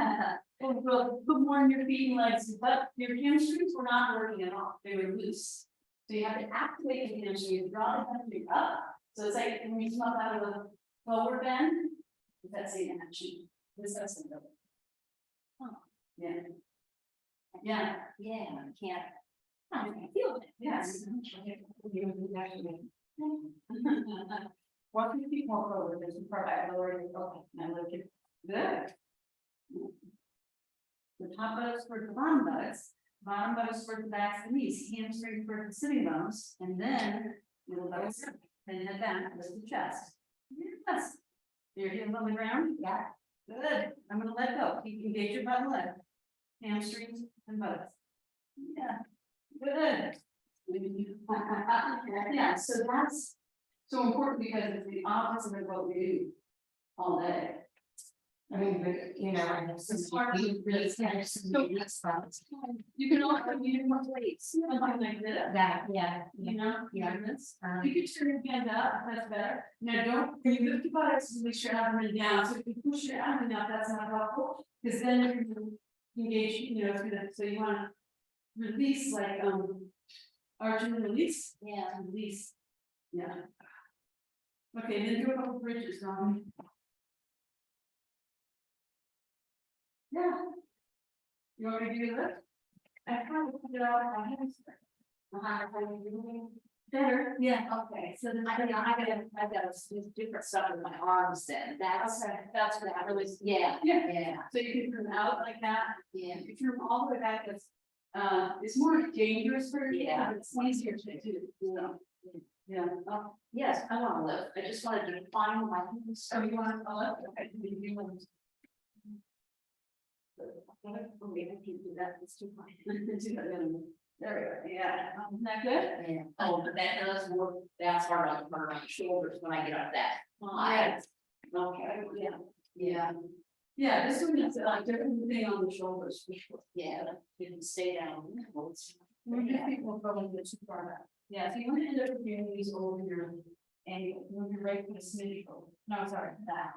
Speaker 1: Well, put more on your feet and legs, but your hamstrings were not working at all, they were loose. So you have to activate the hamstring, draw the hamstring up. So it's like when you come up out of the forward bend, that's the action. This has to go. Yeah. Yeah.
Speaker 4: Yeah, I can't.
Speaker 1: I feel it, yes. Walk your feet more forward, there's a part I lower it, okay, now look it, good. The top buttocks for the bottom buttocks for the backs and knees, hamstring for the sitting bones, and then little buttocks, and head down, lift the chest. Yes. Your heels on the ground,
Speaker 4: Yeah.
Speaker 1: good, I'm gonna let go, you can engage your butt and leg, hamstrings and buttocks. Yeah, good. Yeah, so that's so important because it's the opposite of what we do all day.
Speaker 4: I mean, but, you know, I have some hard, really kind of some weak spots.
Speaker 1: You can also use more weights, something like this.
Speaker 4: That, yeah,
Speaker 1: You know,
Speaker 4: yeah.
Speaker 1: this. You can turn your hand up, that's better. Now, don't, when you lift your buttocks, make sure abdomen down, so if you push your abdomen up, that's not helpful. Because then you're gonna engage, you know, through the, so you wanna release like, arch and release.
Speaker 4: Yeah.
Speaker 1: And release. Yeah. Okay, then do a couple bridges, Yeah. You want me to do this? I kind of put it out on my hands. Better, yeah,
Speaker 3: Okay, so then I've got different stuff in my arms then, that's what I really, yeah,
Speaker 1: yeah,
Speaker 3: yeah,
Speaker 1: so you can turn them out like that,
Speaker 3: yeah.
Speaker 1: if you turn them all the way back, it's more dangerous for you,
Speaker 3: Yeah.
Speaker 1: but it's easier to do, so. Yeah,
Speaker 3: Yes, I want to lift, I just wanted to find my.
Speaker 1: so you want to lift, okay, you want to.
Speaker 3: Maybe I can do that, it's too fine.
Speaker 1: There we go, yeah, isn't that good?
Speaker 3: Yeah. Oh, but that does work, that's hard on my shoulders when I get up that high.
Speaker 1: Okay,
Speaker 3: Yeah,
Speaker 1: yeah. Yeah, this one is like different thing on the shoulders for sure.
Speaker 3: yeah, you can stay down.
Speaker 1: Move your feet will probably get too far back. Yeah, so you want to end up with your knees over your ankle, move your right foot a smidge forward. No, sorry, back.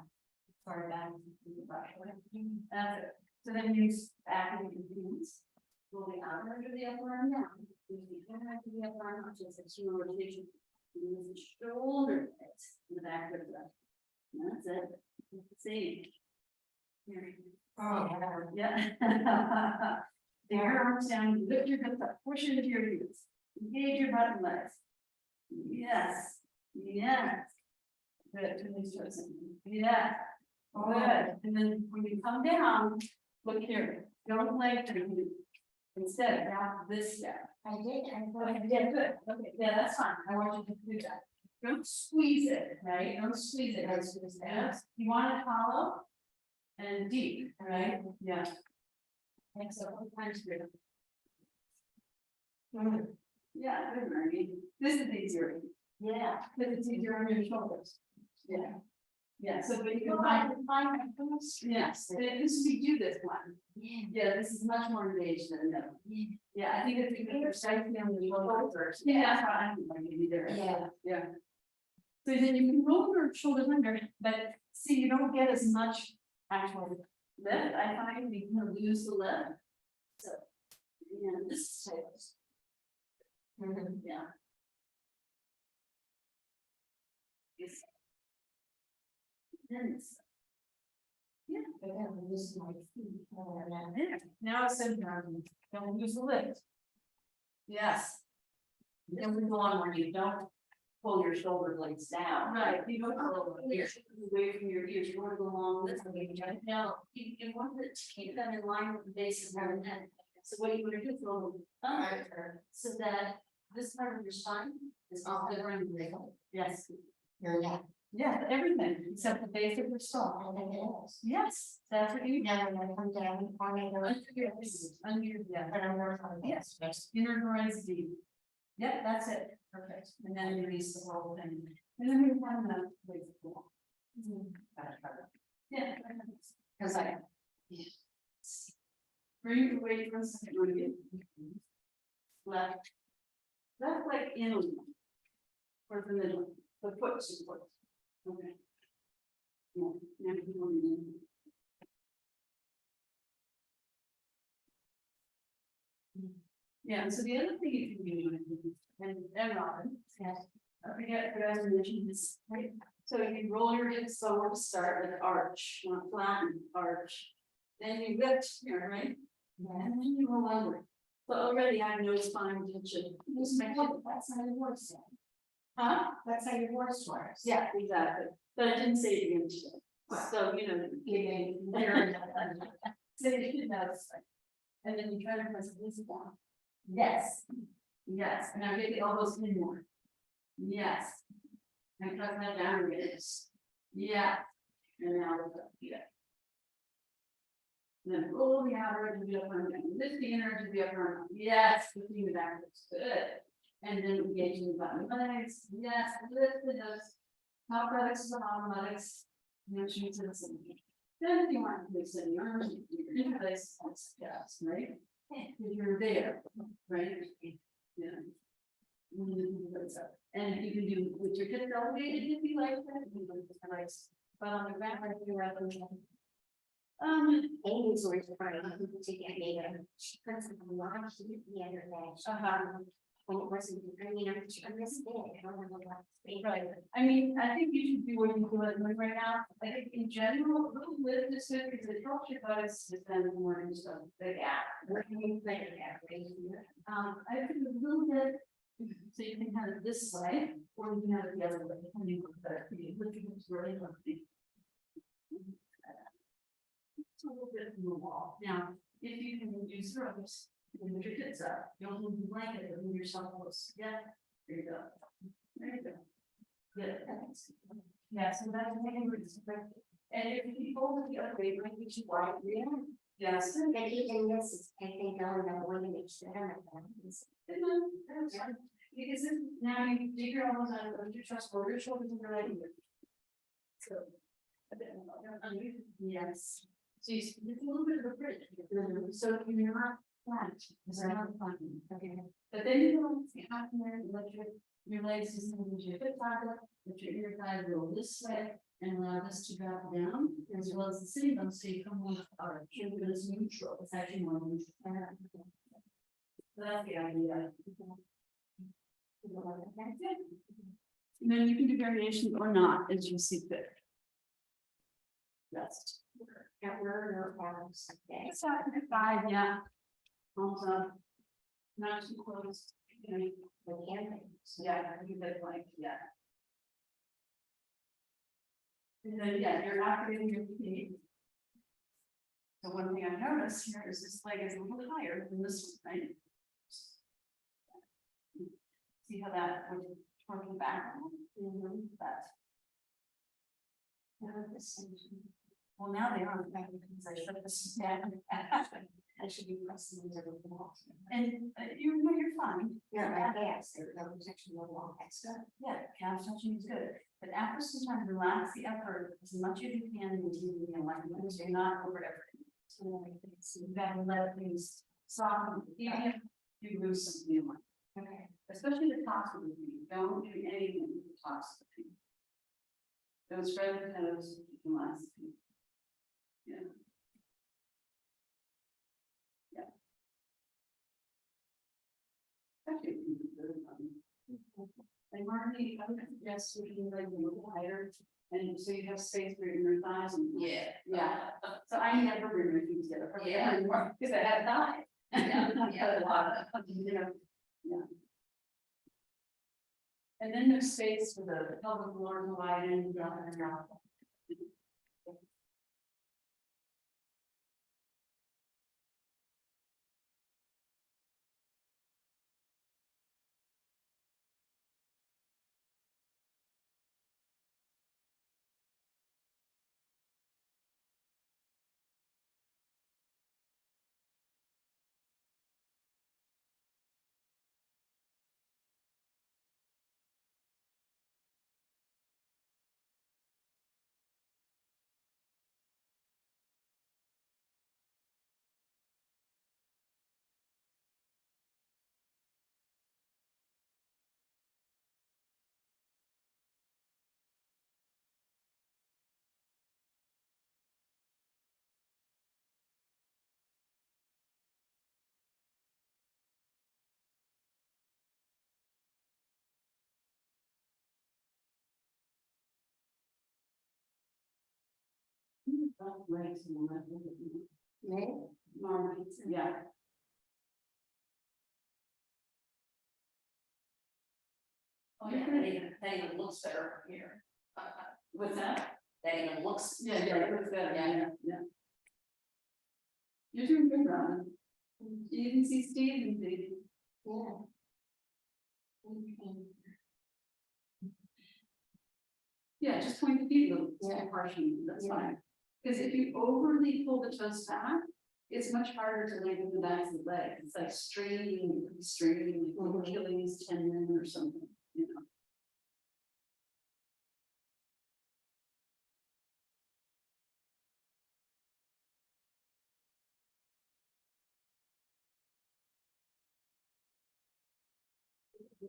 Speaker 2: Sorry, back. That's it. So then you back into the knees. Pull the outer edge of the upper arm down. Use the inner edge of the upper arm, which is a two rotation. Use the shoulder blades in the back of the. That's it. See. Here.
Speaker 4: Oh,
Speaker 2: Yeah. The arms down, lift your hips up, push into your heels. Engage your butt and legs. Yes, yes. Good, turn these toes in. Yeah. Good, and then when you come down, look here, don't leg to you. Instead, now this step.
Speaker 4: I did, I thought.
Speaker 2: Okay, yeah, good, okay, yeah, that's fine, I want you to do that. Don't squeeze it, right, don't squeeze it, you want it hollow. And deep, right, yeah. And so, times good. Yeah, good, Margie, this is easier.
Speaker 4: Yeah.
Speaker 2: Because it's easier on your shoulders. Yeah. Yeah, so but you can
Speaker 4: Well,
Speaker 2: find,
Speaker 4: I find my first.
Speaker 2: yes, this we do this one.
Speaker 4: Yeah.
Speaker 2: Yeah, this is much more engaged than the.
Speaker 4: Yeah.
Speaker 2: Yeah, I think it's because you're striking on the shoulders. Yeah, that's what I'm thinking either.
Speaker 4: Yeah.
Speaker 2: Yeah. So then you can roll your shoulders under, but see, you don't get as much actual lift. I find you kind of lose the lift. So, yeah, this is. Yeah. Yes. Then it's. Yeah.
Speaker 4: But then this is my feet.
Speaker 2: There. Now it's in, don't use the lift. Yes.
Speaker 3: Then we go on where you don't pull your shoulder blades down.
Speaker 2: Right, you don't pull your shoulders away from your ears, you wanna go along this way, right?
Speaker 3: No, you want it to keep them in line with the base of your head. So what you wanna do is roll under, so that this part of your spine is all the way around the middle.
Speaker 2: Yes.
Speaker 4: Yeah.
Speaker 2: Yeah, everything except the base of your skull.
Speaker 4: I think it is.
Speaker 2: Yes, that's what you.
Speaker 4: Now, when I come down, on my
Speaker 2: Under your, under your, yeah,
Speaker 4: but I'm working on
Speaker 2: yes, inner horizon deep. Yep, that's it, perfect, and then release the whole thing, and then we find that way to go. Yeah.
Speaker 4: Cause I.
Speaker 2: Bring your weight for a second, would you? Left. Left leg in. Or the middle, the foot support. Okay. Yeah, now you want to. Yeah, and so the other thing you can do, and Robin,
Speaker 4: Yes.
Speaker 2: I forget, but I mentioned this, right? So you roll your hips forward to start with arch, not flatten, arch. Then you lift here, right? And then you roll under. So already I know spine tension.
Speaker 4: That's how your voice is.
Speaker 2: Huh?
Speaker 4: That's how your voice works.
Speaker 2: Yeah, exactly. But I didn't say it again today. So, you know, so you should know this thing. And then you try to press this down. Yes. Yes, and now get the elbows in more. Yes. And press that down, it is. Yeah. And now lift up, yeah. And then pull the outer edge of the upper arm down, lift the inner edge of the upper arm, yes, lifting the backwards, good. And then engaging the bottom legs, yes, lift the nose. Top buttocks to the bottom buttocks. And shoot to the center. Then if you want to mix in the arms, you're in place, that's yes, right? If you're there, right? Yeah. And if you can do with your hips elevated, if you like that, you can do it nice. But on the back, if you're at the.
Speaker 4: Amy's always trying to get me to, she puts a lot of heat the other day. When it wasn't, I mean, I'm this big, I don't know what.
Speaker 2: Right, I mean, I think you should do what you're doing right now, I think in general, a little lift is good, because it helps your buttocks to bend more and stuff, but yeah.
Speaker 4: What do you think of that, right?
Speaker 2: I think a little bit, so you can have it this way, or you can have it the other way, depending on what better for you, look at this really lovely. It's a little bit from the wall, now, if you can use the ropes, you can move your hips up, don't move the blanket, but move yourself close, yeah, there you go. There you go. Good. Yeah, so that's maybe and if you fold it the other way, bring it to wide, yeah. Yes.
Speaker 4: But even this is, I think, on the way to make sure I'm not.
Speaker 2: Because if now you dig your elbows out of your chest, roll your shoulders and right here. So. Yes. So you see, it's a little bit of a bridge. So you're not flat, because they're not flat. Okay. But then you don't have to let your legs just move your hip pocket, let your inner thigh go this way, and allow this to drop down, as well as the city bump, so you come with our, but it's neutral, it's actually more neutral. So that's the idea. And then you can do variations or not, as you see fit. That's. It's at 5, yeah. Also. Not too close, you know, yeah, you could like, yeah. And then, yeah, you're activating your feet. So one thing I noticed here is this leg is a little higher than this one, right? See how that would toward the back? That. Well, now they are, because I shut this down.
Speaker 4: I should be pressing into the wall.
Speaker 2: And you know, you're fine.
Speaker 4: Yeah, I guess, there was actually no wall extra.
Speaker 2: Yeah, calf touching is good, but after some time, relax the effort as much as you can in the alignment, so you're not over everything. So you gotta let things soften, even if you lose some of the alignment.
Speaker 4: Okay.
Speaker 2: Especially the tops of the feet, don't do anything with the tops of the feet. Those red toes, relax the feet. Yeah. Actually, it's really fun. And Marty, I would suggest you can like a little higher, and so you have space for your thighs and.
Speaker 1: Yeah.
Speaker 2: Yeah, so I never bring my feet together.
Speaker 1: Yeah.
Speaker 2: Anymore, because I have thighs.
Speaker 1: Yeah, a lot of.
Speaker 2: You know, yeah. And then there's space for the pelvic floor to widen, drop and drop. Legs and all that. Normal, yeah.
Speaker 1: Oh, yeah, that even looks better from here.
Speaker 2: What's that?
Speaker 1: That even looks.
Speaker 2: Yeah, it looks better,
Speaker 1: Yeah.
Speaker 2: yeah. You're doing good, Robin. You can see Steve and see.
Speaker 4: Yeah.
Speaker 2: Yeah, just point the feet a little,
Speaker 4: Yeah.
Speaker 2: partially, that's
Speaker 4: Yeah.
Speaker 2: fine. Because if you overly pull the toes back, it's much harder to lengthen the backs of the legs. It's like straining, like Achilles tendon or something, you know.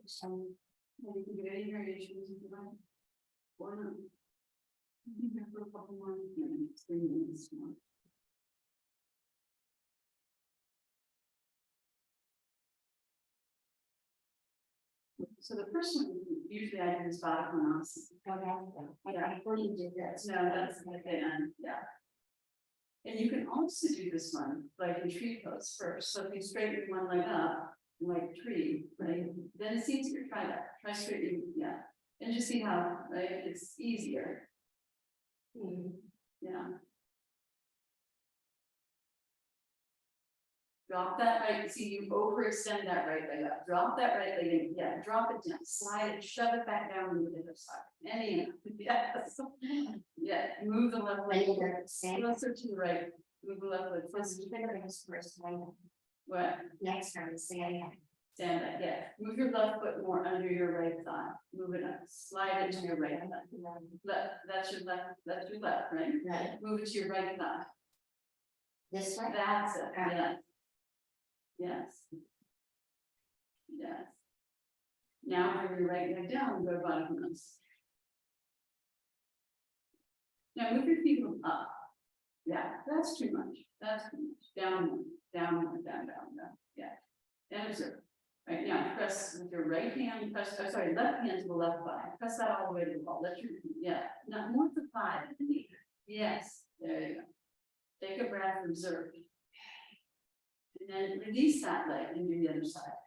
Speaker 4: So,
Speaker 2: Yeah, you can do any variations if you like. Or not. You can have for a couple more minutes, 3 minutes more. So the first one, usually I do is Baddha-Konasana.
Speaker 4: before you did this.
Speaker 2: No, that's at the end, yeah. And you can also do this one, like in tree pose first, so if you straighten one leg up, like tree, right? Then it's easier, try that, try straightening, yeah, and just see how, right, it's easier. Yeah. Drop that right, see you overextend that right leg up, drop that right leg in, yeah, drop it down, slide it, shove it back down to the other side. Any, yes. Yeah, move the left leg closer to the right, move the left leg closer. What?
Speaker 4: Next time, say,
Speaker 2: Stand back, yeah, move your left foot more under your right thigh, move it up, slide it to your right thigh. That's your left, right?
Speaker 4: right,
Speaker 2: Move it to your right thigh.
Speaker 4: this way.
Speaker 2: That's it, yes. Yes. Yes. Now bring your right leg down and go Baddha-Konasana.
Speaker 1: Now move your feet up. Yeah, that's too much. That's too much. Down, down, down, down. Yeah. And observe. Right now, press with your right hand, press, oh, sorry, left hand to the left thigh. Press that all the way to the wall. Let your, yeah, not more to thigh than the knee. Yes, there you go. Take a breath, observe. And then release that leg and do the other side.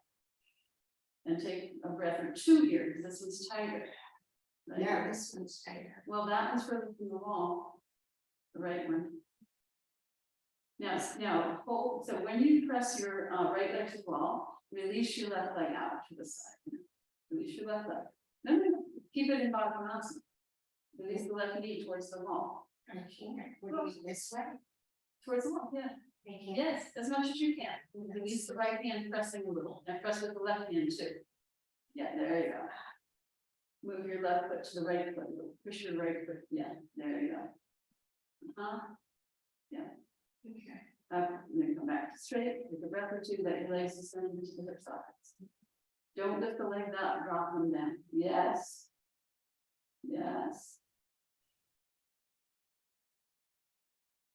Speaker 1: And take a breath or two here, because this one's tighter. Right?
Speaker 4: Yeah, this one's tighter.
Speaker 1: Well, that one's further from the wall. The right one. Now, hold, so when you press your right leg to the wall, release your left leg out to the side. Release your left leg. No, keep it in Baddha-Konasana. Release the left knee towards the wall.
Speaker 4: I can't, we're going this way.
Speaker 1: Towards the wall, yeah.
Speaker 4: I can't.
Speaker 1: Yes, as much as you can. Release the right hand, pressing a little, and press with the left hand too. Yeah, there you go. Move your left foot to the right foot, push your right foot, yeah, there you go. Yeah.
Speaker 4: Okay.
Speaker 1: And then come back straight, take a breath or two, let your legs descend into the hip sockets. Don't lift the legs up, drop them down. Yes. Yes.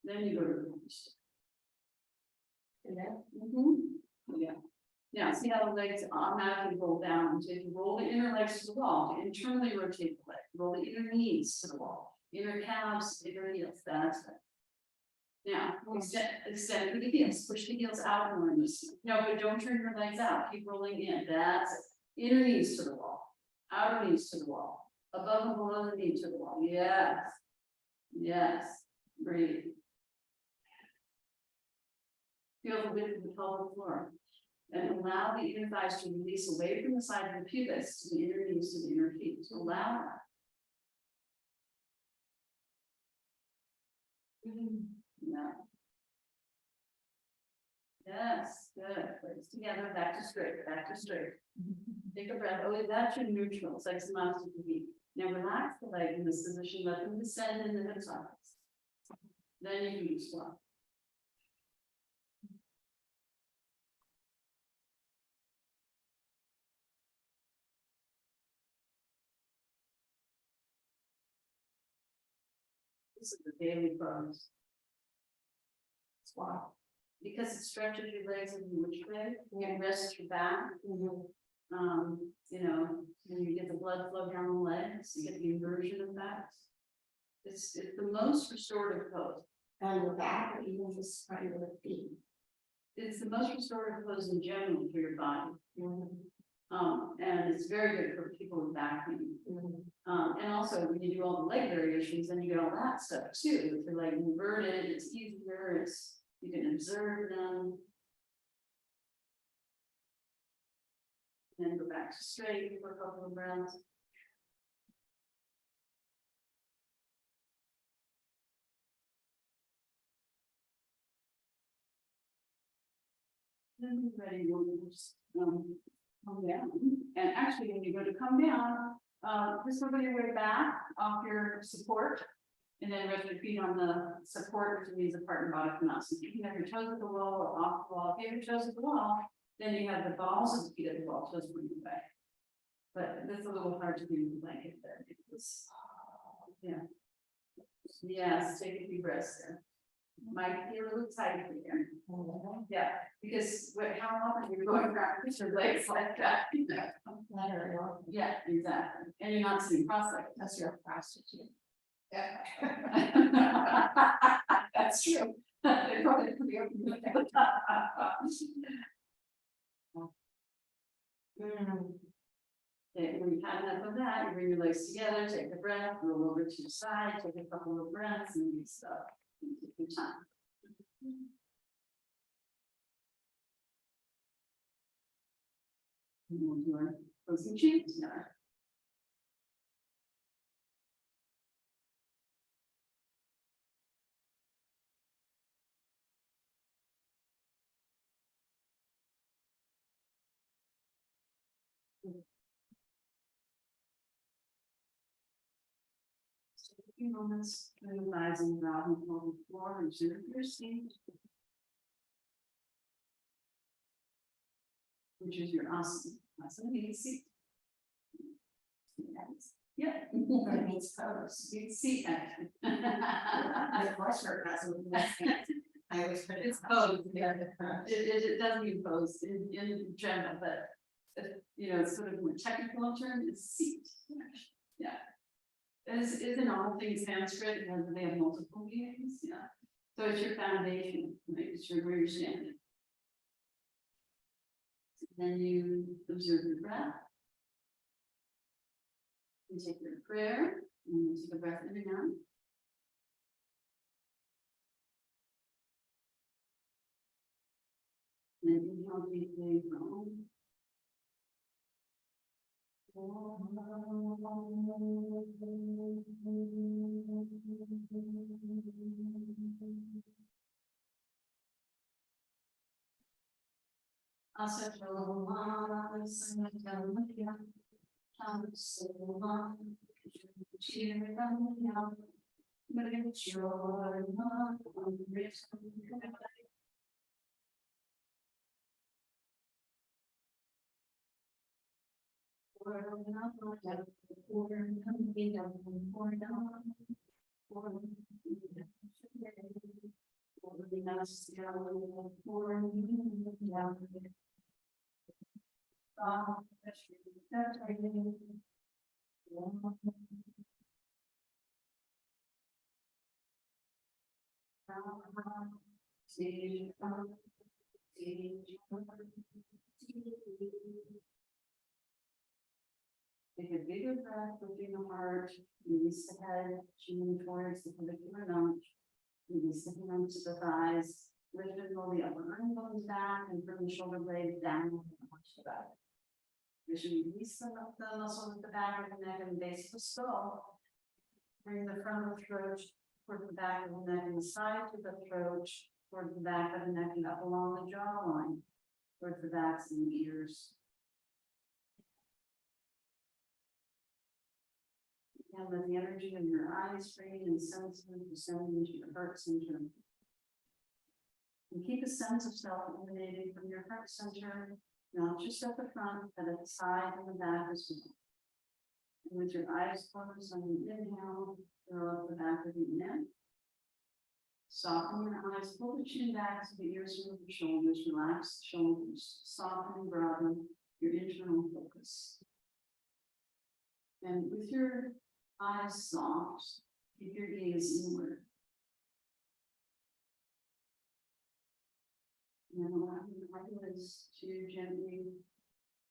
Speaker 1: Then you go to the lunge.
Speaker 4: And then,
Speaker 1: Yeah. Now, see how the legs automatically roll down. So if you roll the inner legs to the wall, to internally rotate the leg, roll the inner knees to the wall, inner calves, inner heels, that's it. Now, extend the heels, push the heels out more in this. No, but don't turn your legs out, keep rolling in, that's it. Inner knees to the wall, outer knees to the wall, above and below the knee to the wall, yes. Yes, breathe. Feel the width of the pelvic floor. And allow the inner thighs to release away from the side of the pubis to the inner knees to the inner feet. So allow that. Yeah. Yes, good. Legs together, back to straight, back to straight. Take a breath. Oh, that's your neutral. It's like Samasthiti. Now relax the leg in this position, let them descend in the hip sockets. Then you can squat. This is the daily pose. Squat. Because it stretches your legs in which way, you can rest your back. You know, when you get the blood flow down the legs, you get the inversion effect. It's the most restorative pose.
Speaker 4: on the back or even just front of the feet.
Speaker 1: It's the most restorative pose in general for your body. And it's very good for people with back pain. And also when you do all the leg variations, then you get all that stuff too. If you're like inverted, it's easier, you can observe them. And then go back to straight for a couple of breaths. Then you're ready, we'll just come down. And actually, when you go to come down, just over your way back off your support. And then rest your feet on the support, which means apart in Baddha-Konasana. You can have your toes at the wall or off the wall. If you have your toes at the wall, then you have the balls of the feet at the wall, toes pointing away. But that's a little hard to do with the blanket there. Because, yeah. Yes, take a few breaths there. Might be a little tight here. Yeah, because how often you're going around with your legs like that, you know? Yeah, exactly. And you're not sitting cross-legged.
Speaker 4: That's your prostitute.
Speaker 1: Yeah. That's true. They probably could be open with that. Okay, when you've had enough of that, you bring your legs together, take a breath, roll over to your side, take a couple of breaths, and you stop. Take your time. And we'll do our closing chant now. A few moments, realizing that on the floor and observe your seat, which is your asana. Asana means seat. Yeah.
Speaker 4: But it means pose.
Speaker 1: You can see that.
Speaker 4: The horse shirt has I always put it.
Speaker 1: It's posed, yeah. It doesn't mean posed in general, but, you know, sort of more technical term is seat. Yeah. Is in all things Sanskrit, and they have multiple meanings, yeah. So it's your foundation, right? It's your where you're standing. Then you observe your breath. You take your prayer, and you take a breath in and out. And then inhale deeply from. Take a bigger breath within the heart, release the head, chin towards the clavicular notch, release the hands to the thighs, lift and roll the upper arm bones back and from the shoulder blades down and watch the back. As you release the muscles at the back of the neck and the base of the skull, bring the front of the throat toward the back of the neck and the side to the throat, toward the back of the neck and up along the jawline, towards the backs and the ears. And let the energy of your eyes, brain, and senses descend into your heart center. And keep a sense of self emanating from your heart center, not just at the front, but at the side and the back as well. And with your eyes closed on the inhale, curl up the back of your neck. Soften your eyes, pull the chin back to the ears and the shoulders, relax the shoulders, soften and broaden your internal focus. And with your eyes soft, keep your gaze inward. And allow your eyelids to gently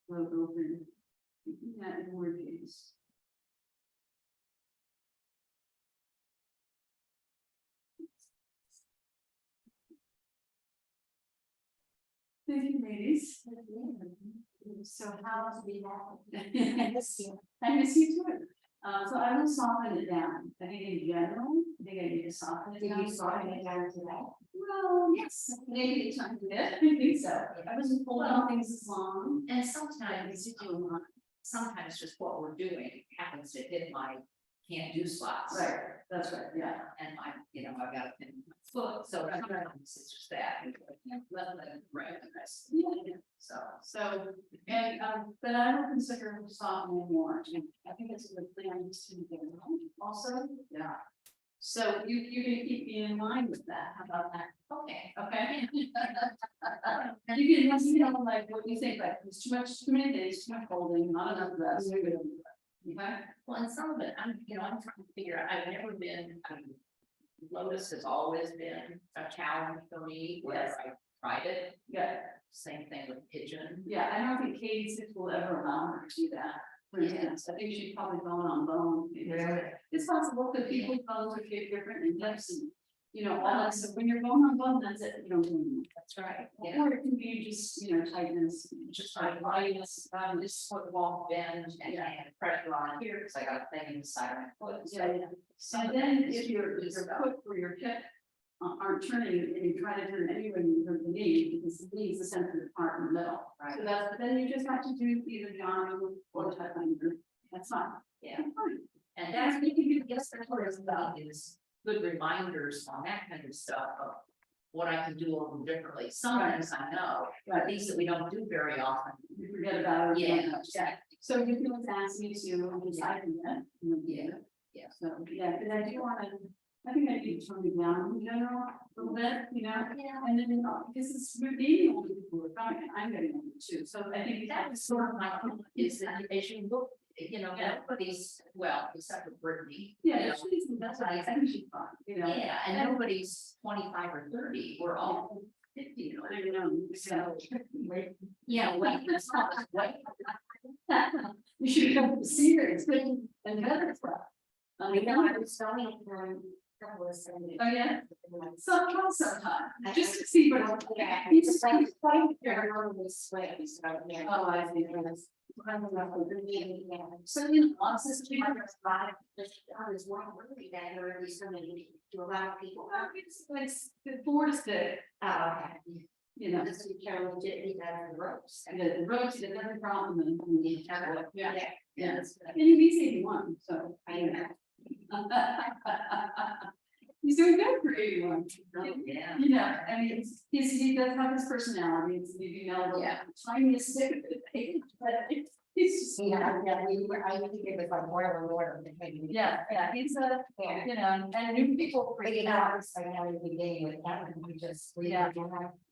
Speaker 1: float open, keeping that inward gaze. Thank you, ladies. So how to be that? I miss you too. So I will soften it down. I think in general, I think I need to soften it down.
Speaker 4: Did you soften it down today?
Speaker 1: Well, yes, maybe time to it. I think so. I wasn't holding things as long.
Speaker 5: And sometimes just what we're doing happens to hit my can't do slots.
Speaker 1: Right, that's right, yeah.
Speaker 5: And I've got a pin in my foot, so sometimes it's just that. Right.
Speaker 1: Yeah. So, and, but I will consider softening more. I think it's a good thing. I just didn't get it also, yeah. So you can keep me in line with that. How about that?
Speaker 5: Okay.
Speaker 1: Okay. You can let me know like what you think, like there's too many days, too much holding, not enough rest. Okay.
Speaker 5: Well, and some of it, I'm trying to figure out, I've never been, Lotus has always been a challenge for me, where I tried it.
Speaker 1: Yeah,
Speaker 5: Same thing with pigeon.
Speaker 1: yeah, I don't think Katie Six will ever allow her to do that. For instance, I think she's probably bone on bone. It's possible that people's bones are shaped different and hips and, all that stuff. When you're bone on bone, that's it, you don't do anything.
Speaker 5: That's right. Yeah.
Speaker 1: Or it can be just, tightness,
Speaker 5: Just like lightness, just sort of all bend and I had pressure on here, because I got a thing inside of my foot.
Speaker 1: yeah. And then if your foot or your hip aren't turning and you try to turn anywhere, you hurt the knee, because the knee is the sensitive part in the middle.
Speaker 5: Right.
Speaker 1: So then you just have to do either John or type under. That's fine.
Speaker 5: Yeah.
Speaker 1: That's fine.
Speaker 5: And that's, you can do, yes, that's what it's about, is good reminders on that kind of stuff. what I can do a little differently. Sometimes I know, but things that we don't do very often.
Speaker 1: You forget about it.
Speaker 5: Yeah.
Speaker 1: So you can always ask me to decide on that.
Speaker 5: Yeah.
Speaker 1: So, yeah, but I do wanna, I think I need to tone it down in general, a little bit, you know,
Speaker 3: Yeah.
Speaker 1: and then, because it's really older people are coming, I'm getting older too, so I think
Speaker 5: That was sort of my point, is that as you look, you know, nobody's, well, except for Brittany. you
Speaker 1: Yeah,
Speaker 5: know,
Speaker 1: she's, that's what I think she's fun, you know.
Speaker 5: Yeah, and nobody's 25 or 30, we're all 50,
Speaker 1: I know, so.
Speaker 5: yeah, wait, that's not, wait.
Speaker 1: You should come to see her, it's good and better stuff.
Speaker 4: I know I was going from.
Speaker 1: Oh, yeah? Some, try sometime, just to see what.
Speaker 4: Yeah,
Speaker 1: He's
Speaker 4: it's like, they're normally sweats, so, yeah.
Speaker 1: Oh, I see.
Speaker 4: Yeah.
Speaker 1: So, you know, honestly,
Speaker 4: I was more worried that there would be so many, to a lot of people.
Speaker 1: it's the board is good,
Speaker 4: Oh, okay.
Speaker 1: you know.
Speaker 4: This week, Carol did it out of the ropes.
Speaker 1: The roads, the other problem, and yeah, yeah,
Speaker 5: That's
Speaker 1: and he's 81, so.
Speaker 4: I know.
Speaker 1: He's doing good for 81.
Speaker 5: yeah.
Speaker 1: You know, I mean, he does have his personality, it's, you know, the
Speaker 5: Yeah.
Speaker 1: tiniest stick of it, but he's just.
Speaker 4: Yeah, I think it was like more and more.
Speaker 1: Yeah, he's a,
Speaker 4: Yeah.
Speaker 1: you know, and new people
Speaker 4: But you
Speaker 1: freak
Speaker 4: know,
Speaker 1: out.
Speaker 4: I was like, I was beginning with that, and we just.
Speaker 1: Yeah.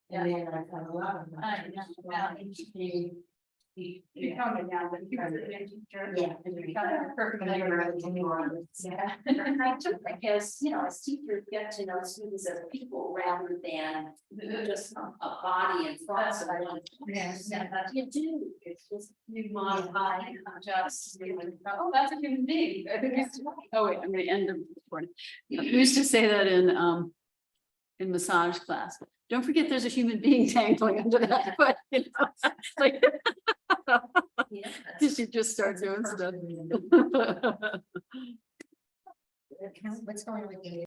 Speaker 4: And then I found a lot of them.
Speaker 1: I know, well, You're coming now, but you're the teacher.
Speaker 4: Yeah.
Speaker 1: You're kind of perfect.
Speaker 3: Yeah, and I took that as, you know, as teachers get to know students as people rather than just a body and thoughts of one.
Speaker 1: Yes.
Speaker 3: Yeah, that you do, it's just
Speaker 1: You modify and adjust, oh, that's a human being. I think it's- Oh, wait, I'm gonna end the recording. We used to say that in massage class. Don't forget, there's a human being dangling under that foot, you know, like,
Speaker 3: Yeah.
Speaker 1: you just start doing stuff.
Speaker 4: What's going on with you?